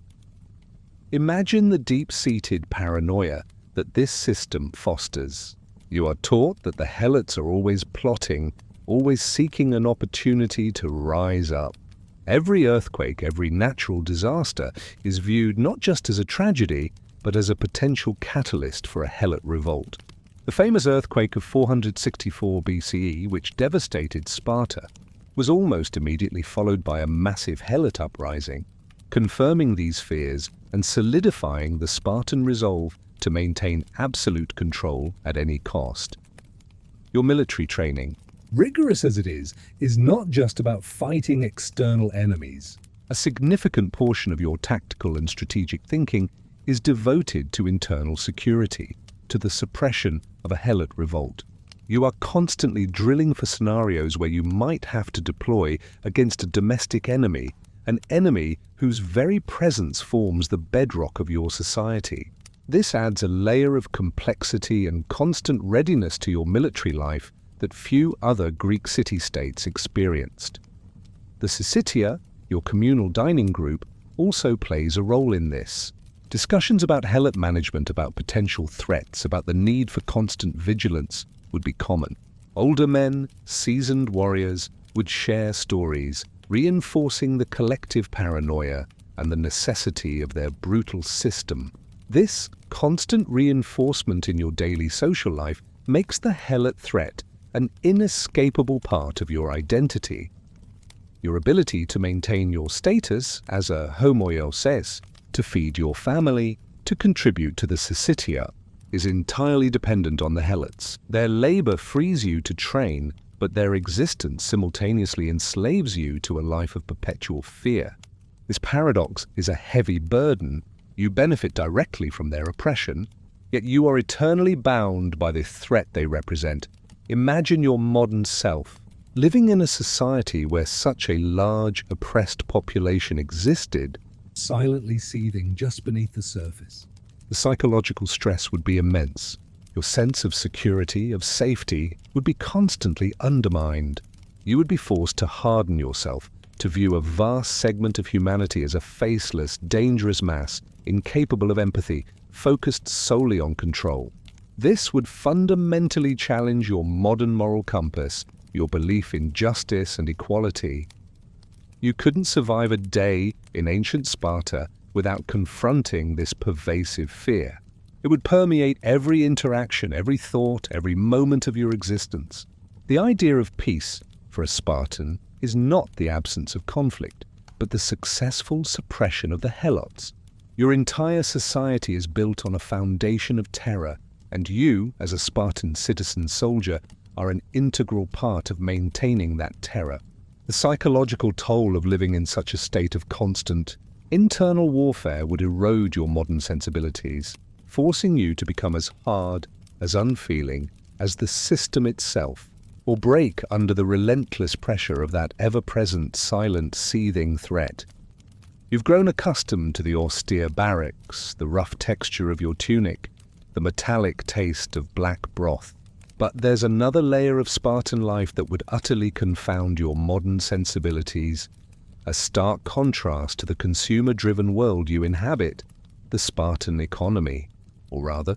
Imagine the deep-seated paranoia that this system fosters. You are taught that the helots are always plotting, always seeking an opportunity to rise up. Every earthquake, every natural disaster is viewed not just as a tragedy, but as a potential catalyst for a helot revolt. The famous earthquake of 464 BCE, which devastated Sparta, was almost immediately followed by a massive helot uprising, confirming these fears and solidifying the Spartan resolve to maintain absolute control at any cost. Your military training, rigorous as it is not just about fighting external enemies. A significant portion of your tactical and strategic thinking is devoted to internal security, to the suppression of a helot revolt. You are constantly drilling for scenarios where you might have to deploy against a domestic enemy, an enemy whose very presence forms the bedrock of your society. This adds a layer of complexity and constant readiness to your military life that few other Greek city-states experienced. The Syssitia, your communal dining group, also plays a role in this. Discussions about helot management, about potential threats, about the need for constant vigilance would be common. Older men, seasoned warriors, would share stories, reinforcing the collective paranoia and the necessity of their brutal system. This constant reinforcement in your daily social life makes the helot threat an inescapable part of your identity. Your ability to maintain your status as a homoiouses, to feed your family, to contribute to the Syssitia, is entirely dependent on the helots. Their labor frees you to train, but their existence simultaneously enslaves you to a life of perpetual fear. This paradox is a heavy burden. You benefit directly from their oppression, yet you are eternally bound by the threat they represent. Imagine your modern self, living in a society where such a large, oppressed population existed, silently seething just beneath the surface. The psychological stress would be immense. Your sense of security, of safety, would be constantly undermined. You would be forced to harden yourself, to view a vast segment of humanity as a faceless, dangerous mass, incapable of empathy, focused solely on control. This would fundamentally challenge your modern moral compass, your belief in justice and equality. You couldn't survive a day in ancient Sparta without confronting this pervasive fear. It would permeate every interaction, every thought, every moment of your existence. The idea of peace for a Spartan is not the absence of conflict, but the successful suppression of the helots. Your entire society is built on a foundation of terror, and you, as a Spartan citizen soldier, are an integral part of maintaining that terror. The psychological toll of living in such a state of constant internal warfare would erode your modern sensibilities, forcing you to become as hard, as unfeeling as the system itself, or break under the relentless pressure of that ever-present, silent, seething threat. You've grown accustomed to the austere barracks, the rough texture of your tunic, the metallic taste of black broth. But there's another layer of Spartan life that would utterly confound your modern sensibilities, a stark contrast to the consumer-driven world you inhabit, the Spartan economy, or rather,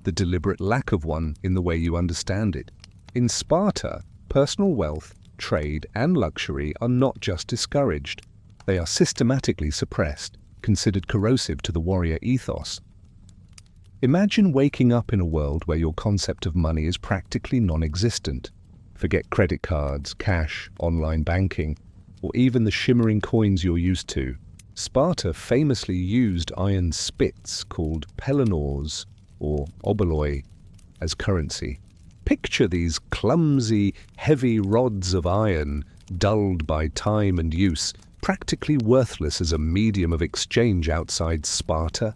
the deliberate lack of one in the way you understand it. In Sparta, personal wealth, trade, and luxury are not just discouraged. They are systematically suppressed, considered corrosive to the warrior ethos. Imagine waking up in a world where your concept of money is practically non-existent. Forget credit cards, cash, online banking, or even the shimmering coins you're used to. Sparta famously used iron spits called pellinors, or oboloi, as currency. Picture these clumsy, heavy rods of iron, dulled by time and use, practically worthless as a medium of exchange outside Sparta.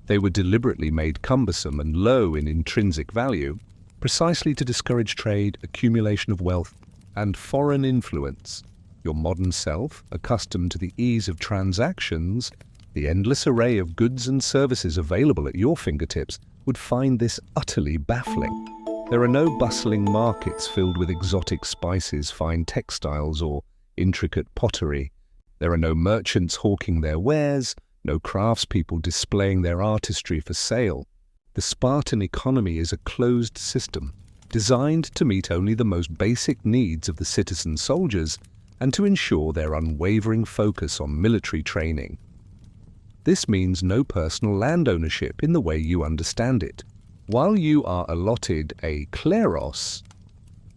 They were deliberately made cumbersome and low in intrinsic value, precisely to discourage trade, accumulation of wealth, and foreign influence. Your modern self, accustomed to the ease of transactions, the endless array of goods and services available at your fingertips, would find this utterly baffling. There are no bustling markets filled with exotic spices, fine textiles, or intricate pottery. There are no merchants hawking their wares, no craftspeople displaying their artistry for sale. The Spartan economy is a closed system, designed to meet only the most basic needs of the citizen soldiers and to ensure their unwavering focus on military training. This means no personal land ownership in the way you understand it. While you are allotted a kleros,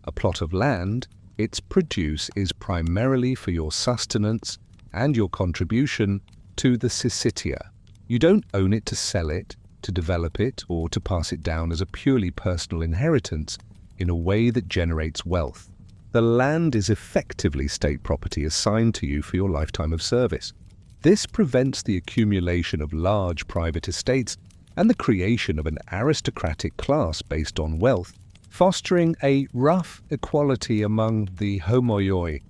a plot of land, its produce is primarily for your sustenance and your contribution to the syssitia. You don't own it to sell it, to develop it, or to pass it down as a purely personal inheritance in a way that generates wealth. The land is effectively state property assigned to you for your lifetime of service. This prevents the accumulation of large private estates and the creation of an aristocratic class based on wealth, fostering a rough equality among the homoioi.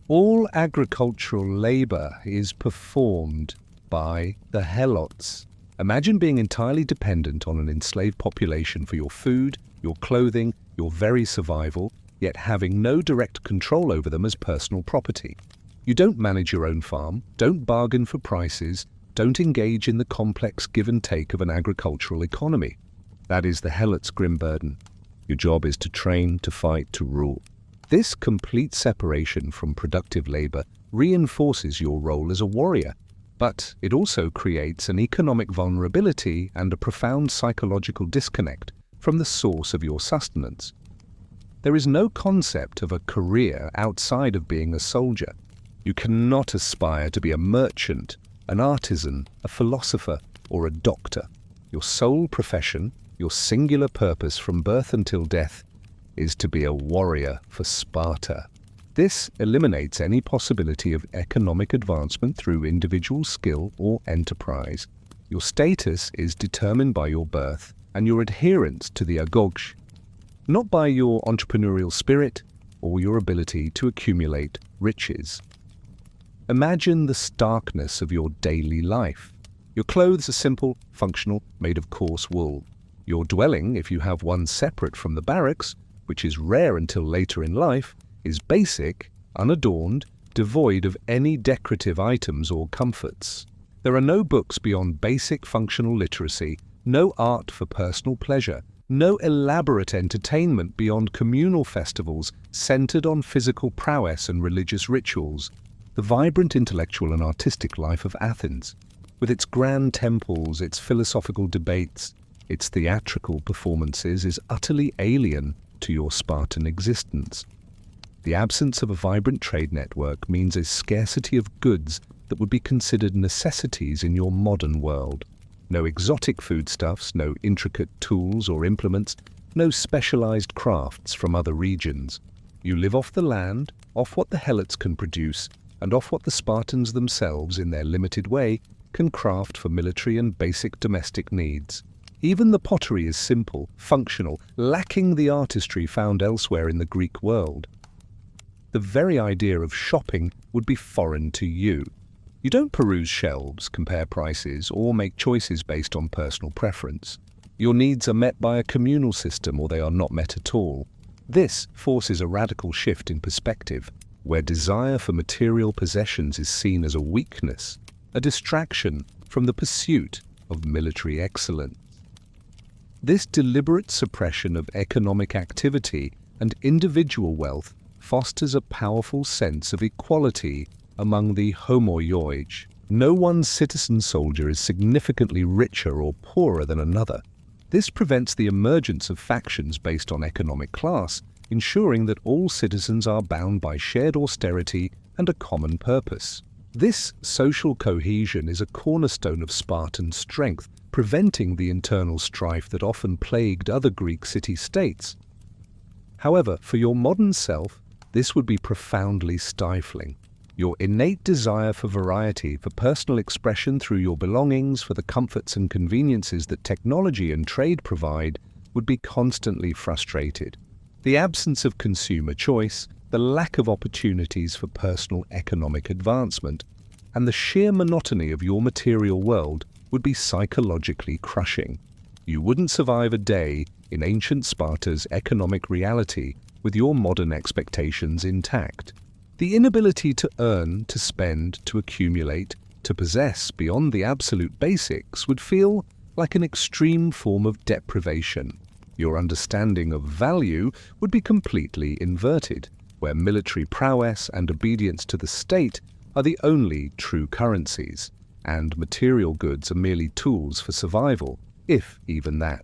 All agricultural labor is performed by the helots. Imagine being entirely dependent on an enslaved population for your food, your clothing, your very survival, yet having no direct control over them as personal property. You don't manage your own farm, don't bargain for prices, don't engage in the complex give and take of an agricultural economy. That is the helot's grim burden. Your job is to train, to fight, to rule. This complete separation from productive labor reinforces your role as a warrior, but it also creates an economic vulnerability and a profound psychological disconnect from the source of your sustenance. There is no concept of a career outside of being a soldier. You cannot aspire to be a merchant, an artisan, a philosopher, or a doctor. Your sole profession, your singular purpose from birth until death, is to be a warrior for Sparta. This eliminates any possibility of economic advancement through individual skill or enterprise. Your status is determined by your birth and your adherence to the agogsh, not by your entrepreneurial spirit or your ability to accumulate riches. Imagine the starkness of your daily life. Your clothes are simple, functional, made of coarse wool. Your dwelling, if you have one separate from the barracks, which is rare until later in life, is basic, unadorned, devoid of any decorative items or comforts. There are no books beyond basic functional literacy, no art for personal pleasure, no elaborate entertainment beyond communal festivals centered on physical prowess and religious rituals. The vibrant intellectual and artistic life of Athens, with its grand temples, its philosophical debates, its theatrical performances, is utterly alien to your Spartan existence. The absence of a vibrant trade network means a scarcity of goods that would be considered necessities in your modern world. No exotic foodstuffs, no intricate tools or implements, no specialized crafts from other regions. You live off the land, off what the Helots can produce, and off what the Spartans themselves, in their limited way, can craft for military and basic domestic needs. Even the pottery is simple, functional, lacking the artistry found elsewhere in the Greek world. The very idea of shopping would be foreign to you. You don't peruse shelves, compare prices, or make choices based on personal preference. Your needs are met by a communal system, or they are not met at all. This forces a radical shift in perspective, where desire for material possessions is seen as a weakness, a distraction from the pursuit of military excellence. This deliberate suppression of economic activity and individual wealth fosters a powerful sense of equality among the homoioi. No one citizen soldier is significantly richer or poorer than another. This prevents the emergence of factions based on economic class, ensuring that all citizens are bound by shared austerity and a common purpose. This social cohesion is a cornerstone of Spartan strength, preventing the internal strife that often plagued other Greek city-states. However, for your modern self, this would be profoundly stifling. Your innate desire for variety, for personal expression through your belongings, for the comforts and conveniences that technology and trade provide, would be constantly frustrated. The absence of consumer choice, the lack of opportunities for personal economic advancement, and the sheer monotony of your material world would be psychologically crushing. You wouldn't survive a day in ancient Sparta's economic reality with your modern expectations intact. The inability to earn, to spend, to accumulate, to possess beyond the absolute basics would feel like an extreme form of deprivation. Your understanding of value would be completely inverted, where military prowess and obedience to the state are the only true currencies, and material goods are merely tools for survival, if even that.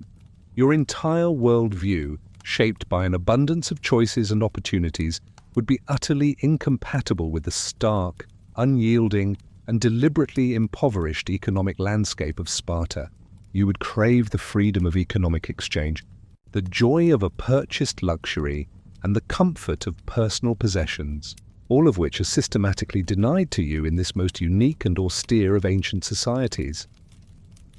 Your entire worldview, shaped by an abundance of choices and opportunities, would be utterly incompatible with the stark, unyielding, and deliberately impoverished economic landscape of Sparta. You would crave the freedom of economic exchange, the joy of a purchased luxury, and the comfort of personal possessions, all of which are systematically denied to you in this most unique and austere of ancient societies.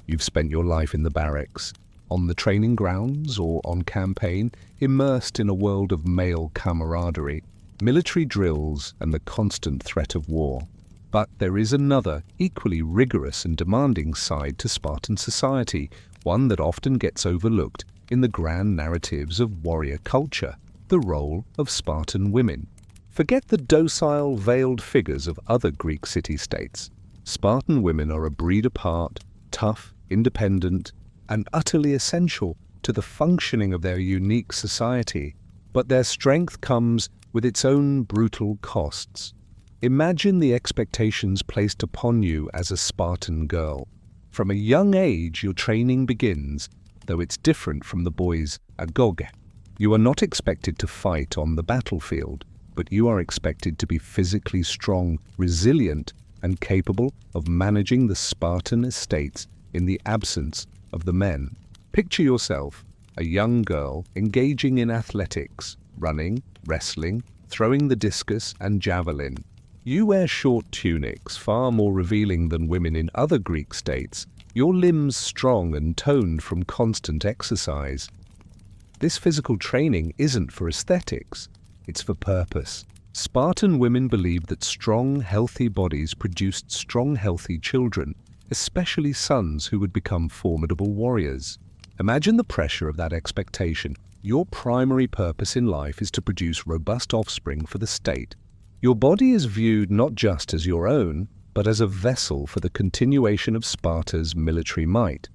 You've spent your life in the barracks, on the training grounds, or on campaign, immersed in a world of male camaraderie, military drills, and the constant threat of war. But there is another, equally rigorous and demanding side to Spartan society, one that often gets overlooked in the grand narratives of warrior culture: the role of Spartan women. Forget the docile, veiled figures of other Greek city-states. Spartan women are a breed apart, tough, independent, and utterly essential to the functioning of their unique society. But their strength comes with its own brutal costs. Imagine the expectations placed upon you as a Spartan girl. From a young age, your training begins, though it's different from the boys' agoge. You are not expected to fight on the battlefield, but you are expected to be physically strong, resilient, and capable of managing the Spartan estates in the absence of the men. Picture yourself, a young girl, engaging in athletics, running, wrestling, throwing the discus and javelin. You wear short tunics, far more revealing than women in other Greek states, your limbs strong and toned from constant exercise. This physical training isn't for aesthetics, it's for purpose. Spartan women believed that strong, healthy bodies produced strong, healthy children, especially sons who would become formidable warriors. Imagine the pressure of that expectation. Your primary purpose in life is to produce robust offspring for the state. Your body is viewed not just as your own, but as a vessel for the continuation of Sparta's military might.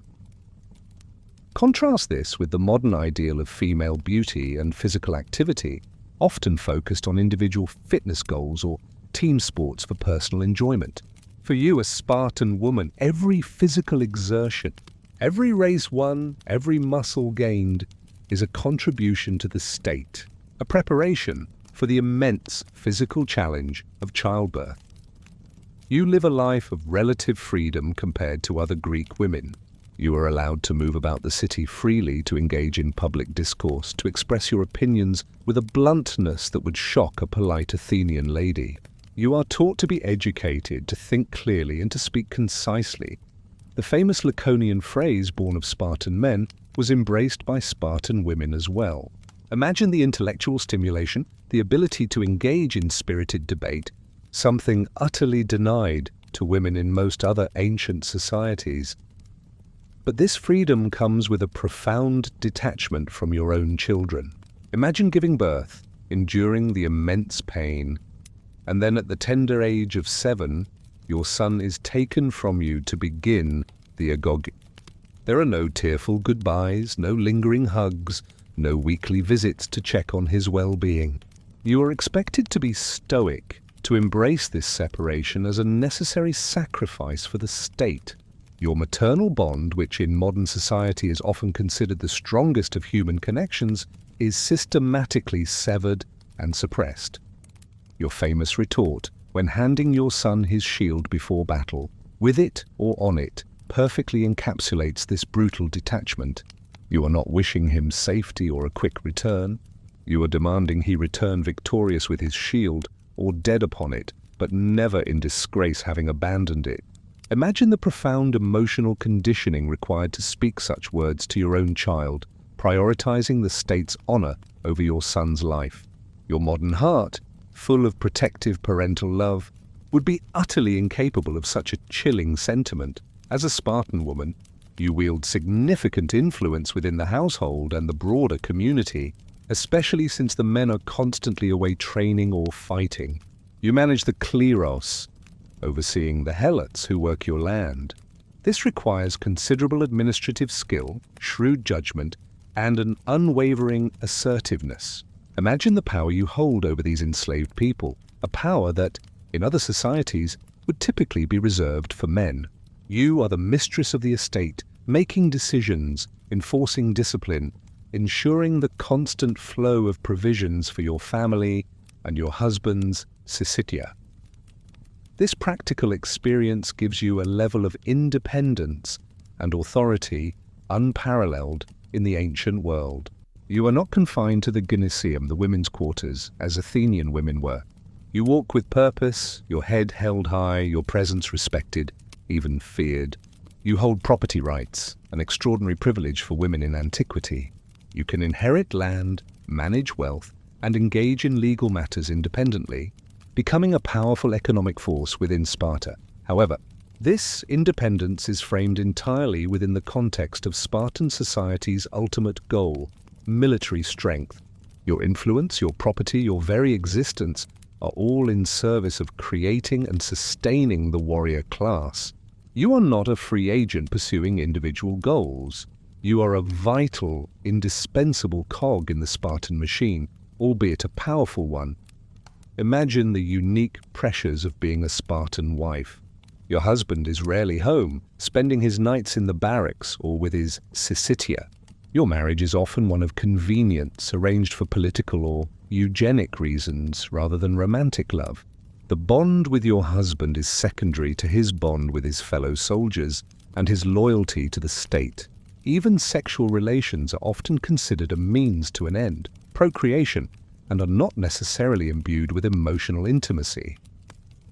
Contrast this with the modern ideal of female beauty and physical activity, often focused on individual fitness goals or team sports for personal enjoyment. For you, a Spartan woman, every physical exertion, every race won, every muscle gained, is a contribution to the state, a preparation for the immense physical challenge of childbirth. You live a life of relative freedom compared to other Greek women. You are allowed to move about the city freely, to engage in public discourse, to express your opinions with a bluntness that would shock a polite Athenian lady. You are taught to be educated, to think clearly, and to speak concisely. The famous Laconian phrase, born of Spartan men, was embraced by Spartan women as well. Imagine the intellectual stimulation, the ability to engage in spirited debate, something utterly denied to women in most other ancient societies. But this freedom comes with a profound detachment from your own children. Imagine giving birth, enduring the immense pain, and then at the tender age of 7, your son is taken from you to begin the agoge. There are no tearful goodbyes, no lingering hugs, no weekly visits to check on his well-being. You are expected to be stoic, to embrace this separation as a necessary sacrifice for the state. Your maternal bond, which in modern society is often considered the strongest of human connections, is systematically severed and suppressed. Your famous retort, when handing your son his shield before battle, with it or on it, perfectly encapsulates this brutal detachment. You are not wishing him safety or a quick return. You are demanding he return victorious with his shield, or dead upon it, but never in disgrace having abandoned it. Imagine the profound emotional conditioning required to speak such words to your own child, prioritizing the state's honor over your son's life. Your modern heart, full of protective parental love, would be utterly incapable of such a chilling sentiment. As a Spartan woman, you wield significant influence within the household and the broader community, especially since the men are constantly away training or fighting. You manage the kleros, overseeing the helots who work your land. This requires considerable administrative skill, shrewd judgment, and an unwavering assertiveness. Imagine the power you hold over these enslaved people, a power that, in other societies, would typically be reserved for men. You are the mistress of the estate, making decisions, enforcing discipline, ensuring the constant flow of provisions for your family and your husband's syssitia. This practical experience gives you a level of independence and authority unparalleled in the ancient world. You are not confined to the gyneceum, the women's quarters, as Athenian women were. You walk with purpose, your head held high, your presence respected, even feared. You hold property rights, an extraordinary privilege for women in antiquity. You can inherit land, manage wealth, and engage in legal matters independently, becoming a powerful economic force within Sparta. However, this independence is framed entirely within the context of Spartan society's ultimate goal, military strength. Your influence, your property, your very existence are all in service of creating and sustaining the warrior class. You are not a free agent pursuing individual goals. You are a vital, indispensable cog in the Spartan machine, albeit a powerful one. Imagine the unique pressures of being a Spartan wife. Your husband is rarely home, spending his nights in the barracks or with his syssitia. Your marriage is often one of convenience, arranged for political or eugenic reasons rather than romantic love. The bond with your husband is secondary to his bond with his fellow soldiers and his loyalty to the state. Even sexual relations are often considered a means to an end, procreation, and are not necessarily imbued with emotional intimacy.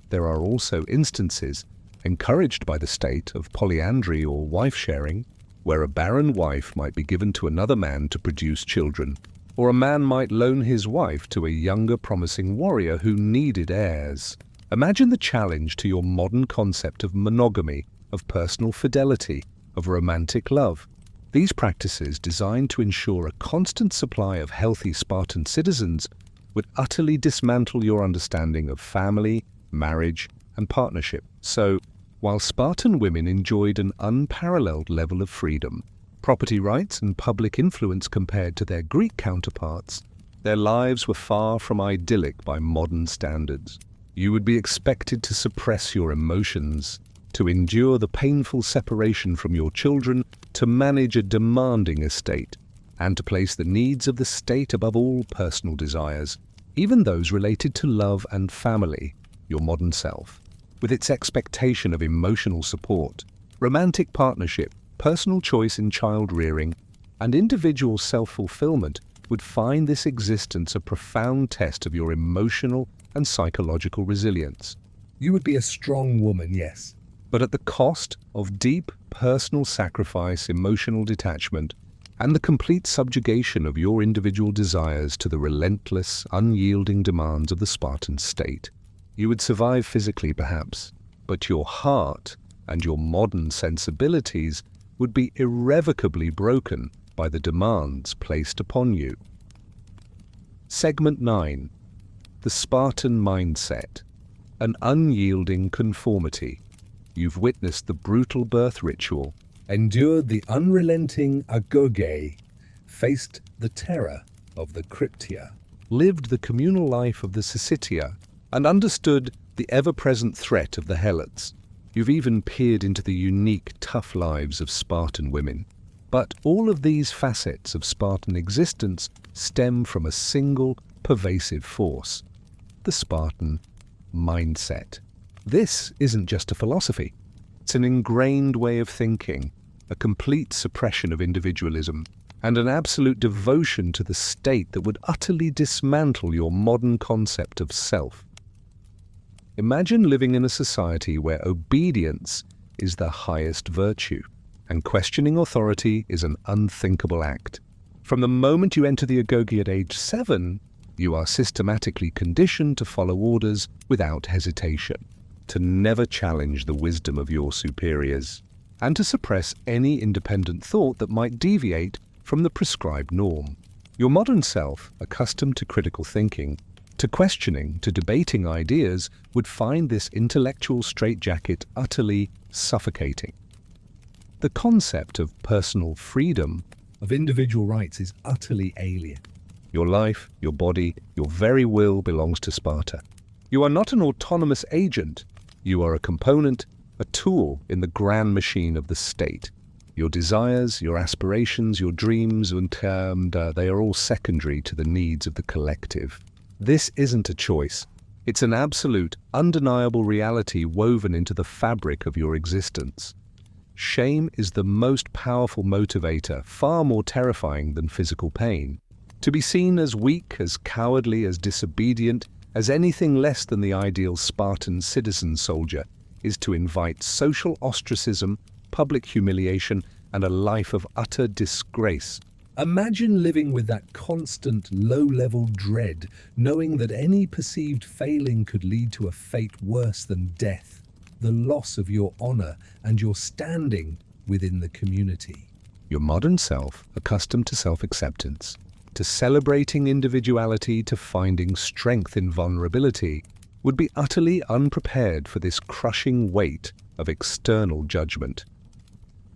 There are also instances, encouraged by the state, of polyandry or wife-sharing, where a barren wife might be given to another man to produce children, or a man might loan his wife to a younger promising warrior who needed heirs. Imagine the challenge to your modern concept of monogamy, of personal fidelity, of romantic love. These practices, designed to ensure a constant supply of healthy Spartan citizens, would utterly dismantle your understanding of family, marriage, and partnership. So, while Spartan women enjoyed an unparalleled level of freedom, property rights, and public influence compared to their Greek counterparts, their lives were far from idyllic by modern standards. You would be expected to suppress your emotions, to endure the painful separation from your children, to manage a demanding estate, and to place the needs of the state above all personal desires, even those related to love and family, your modern self, with its expectation of emotional support, romantic partnership, personal choice in child rearing, and individual self-fulfillment, would find this existence a profound test of your emotional and psychological resilience. You would be a strong woman, yes. But at the cost of deep personal sacrifice, emotional detachment, and the complete subjugation of your individual desires to the relentless, unyielding demands of the Spartan state. You would survive physically, perhaps, but your heart and your modern sensibilities would be irrevocably broken by the demands placed upon you. Segment 9. The Spartan Mindset. An unyielding conformity. You've witnessed the brutal birth ritual, Endured the unrelenting agoge, faced the terror of the cryptia, lived the communal life of the Syssitia, and understood the ever-present threat of the helots. You've even peered into the unique, tough lives of Spartan women. But all of these facets of Spartan existence stem from a single, pervasive force: the Spartan mindset. This isn't just a philosophy. It's an ingrained way of thinking, a complete suppression of individualism, and an absolute devotion to the state that would utterly dismantle your modern concept of self. Imagine living in a society where obedience is the highest virtue, and questioning authority is an unthinkable act. From the moment you enter the agoge at age 7, you are systematically conditioned to follow orders without hesitation, to never challenge the wisdom of your superiors, and to suppress any independent thought that might deviate from the prescribed norm. Your modern self, accustomed to critical thinking, to questioning, to debating ideas, would find this intellectual straitjacket utterly suffocating. The concept of personal freedom, of individual rights, is utterly alien. your life, your body, your very will belongs to Sparta. You are not an autonomous agent. You are a component, a tool in the grand machine of the state. Your desires, your aspirations, your dreams, and they are all secondary to the needs of the collective. This isn't a choice. It's an absolute, undeniable reality woven into the fabric of your existence. Shame is the most powerful motivator, far more terrifying than physical pain. To be seen as weak, as cowardly, as disobedient, as anything less than the ideal Spartan citizen soldier is to invite social ostracism, public humiliation, and a life of utter disgrace. Imagine living with that constant, low-level dread, knowing that any perceived failing could lead to a fate worse than death, the loss of your honor and your standing within the community. Your modern self, accustomed to self-acceptance, to celebrating individuality, to finding strength in vulnerability, would be utterly unprepared for this crushing weight of external judgment.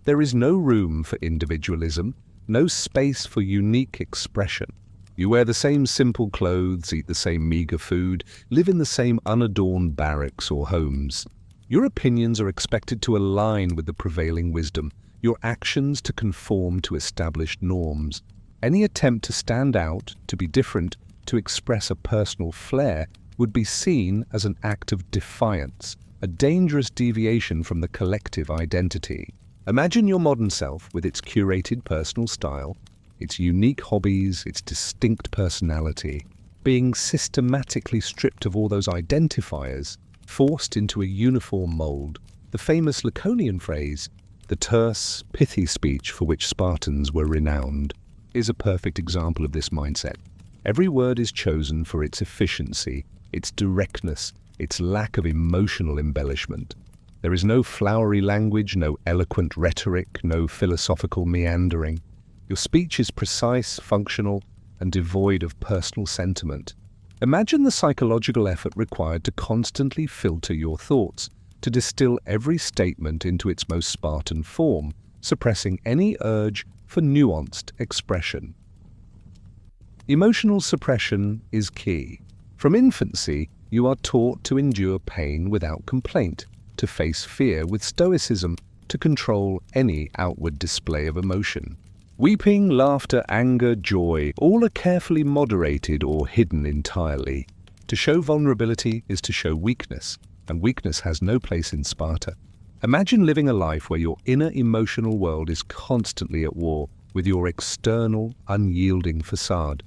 There is no room for individualism, no space for unique expression. You wear the same simple clothes, eat the same meager food, live in the same unadorned barracks or homes. Your opinions are expected to align with the prevailing wisdom, your actions to conform to established norms. Any attempt to stand out, to be different, to express a personal flair would be seen as an act of defiance, a dangerous deviation from the collective identity. Imagine your modern self with its curated personal style, its unique hobbies, its distinct personality, being systematically stripped of all those identifiers, forced into a uniform mold. The famous Laconian phrase, the terse, pithy speech for which Spartans were renowned, is a perfect example of this mindset. Every word is chosen for its efficiency, its directness, its lack of emotional embellishment. There is no flowery language, no eloquent rhetoric, no philosophical meandering. Your speech is precise, functional, and devoid of personal sentiment. Imagine the psychological effort required to constantly filter your thoughts, to distill every statement into its most Spartan form, suppressing any urge for nuanced expression. Emotional suppression is key. From infancy, you are taught to endure pain without complaint, to face fear with stoicism, to control any outward display of emotion. Weeping, laughter, anger, joy, all are carefully moderated or hidden entirely. To show vulnerability is to show weakness, and weakness has no place in Sparta. Imagine living a life where your inner emotional world is constantly at war with your external, unyielding facade.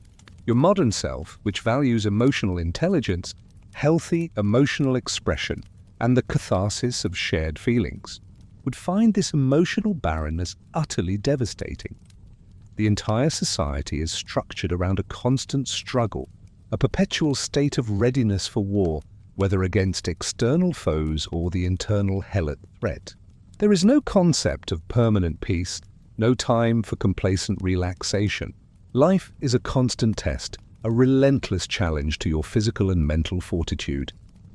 Your modern self, which values emotional intelligence, healthy emotional expression, and the catharsis of shared feelings, would find this emotional barrenness utterly devastating. The entire society is structured around a constant struggle, a perpetual state of readiness for war, whether against external foes or the internal helot threat. There is no concept of permanent peace, no time for complacent relaxation. Life is a constant test, a relentless challenge to your physical and mental fortitude.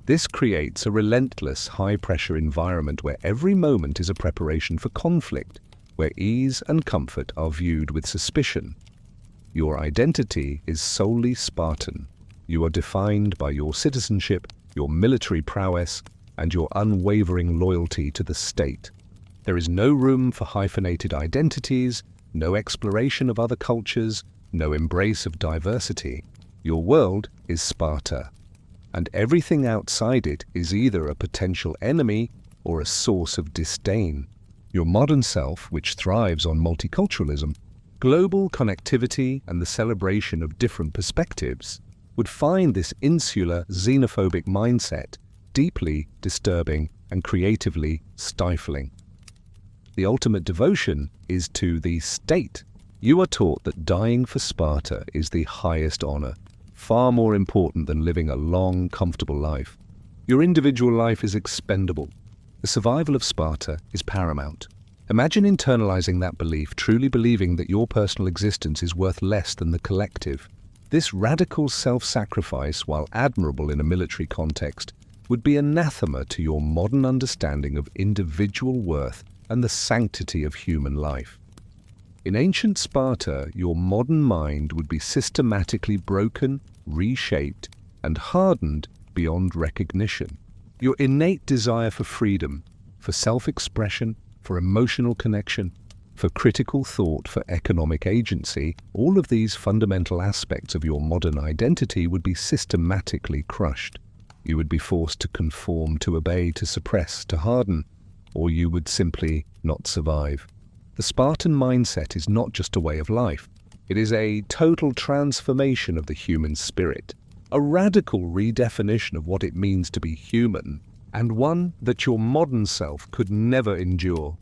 This creates a relentless, high-pressure environment where every moment is a preparation for conflict, where ease and comfort are viewed with suspicion. Your identity is solely Spartan. You are defined by your citizenship, your military prowess, and your unwavering loyalty to the state. There is no room for hyphenated identities, no exploration of other cultures, no embrace of diversity. Your world is Sparta, and everything outside it is either a potential enemy or a source of disdain. Your modern self, which thrives on multiculturalism, global connectivity, and the celebration of different perspectives, would find this insular, xenophobic mindset deeply disturbing and creatively stifling. The ultimate devotion is to the state. You are taught that dying for Sparta is the highest honor, far more important than living a long, comfortable life. Your individual life is expendable. The survival of Sparta is paramount. Imagine internalizing that belief, truly believing that your personal existence is worth less than the collective. This radical self-sacrifice, while admirable in a military context, would be anathema to your modern understanding of individual worth and the sanctity of human life. In ancient Sparta, your modern mind would be systematically broken, reshaped, and hardened beyond recognition. Your innate desire for freedom, for self-expression, for emotional connection, for critical thought, for economic agency, all of these fundamental aspects of your modern identity would be systematically crushed. You would be forced to conform, to obey, to suppress, to harden, or you would simply not survive. The Spartan mindset is not just a way of life. It is a total transformation of the human spirit, a radical redefinition of what it means to be human, and one that your modern self could never endure.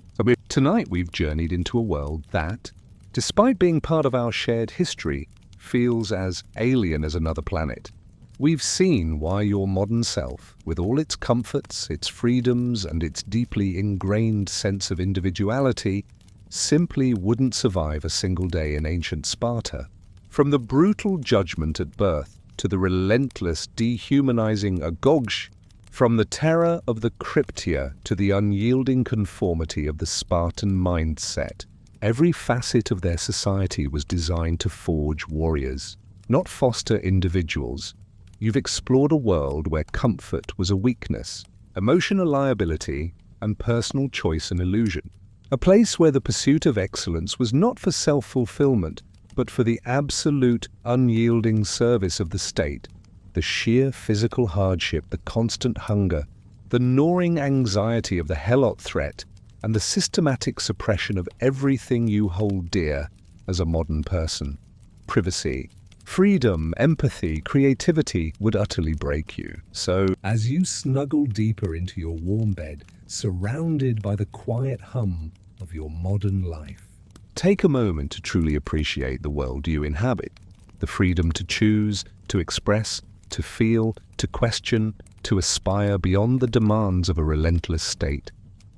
Tonight we've journeyed into a world that, despite being part of our shared history, feels as alien as another planet. We've seen why your modern self, with all its comforts, its freedoms, and its deeply ingrained sense of individuality, simply wouldn't survive a single day in ancient Sparta. From the brutal judgment at birth to the relentless dehumanizing agogsh, from the terror of the cryptia to the unyielding conformity of the Spartan mindset, every facet of their society was designed to forge warriors, not foster individuals. You've explored a world where comfort was a weakness, emotion a liability, and personal choice an illusion. A place where the pursuit of excellence was not for self-fulfillment, but for the absolute, unyielding service of the state. The sheer physical hardship, the constant hunger, the gnawing anxiety of the helot threat, and the systematic suppression of everything you hold dear as a modern person. Privacy, freedom, empathy, creativity would utterly break you. So, as you snuggle deeper into your warm bed, surrounded by the quiet hum of your modern life, take a moment to truly appreciate the world you inhabit. The freedom to choose, to express, to feel, to question, to aspire beyond the demands of a relentless state.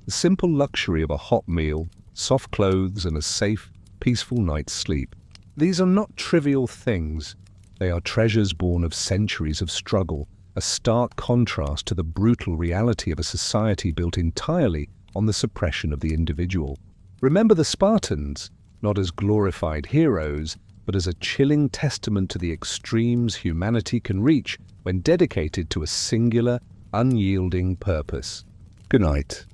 The simple luxury of a hot meal, soft clothes, and a safe, peaceful night's sleep. These are not trivial things. They are treasures born of centuries of struggle, a stark contrast to the brutal reality of a society built entirely on the suppression of the individual. Remember the Spartans, not as glorified heroes, but as a chilling testament to the extremes humanity can reach when dedicated to a singular, unyielding purpose. Good night.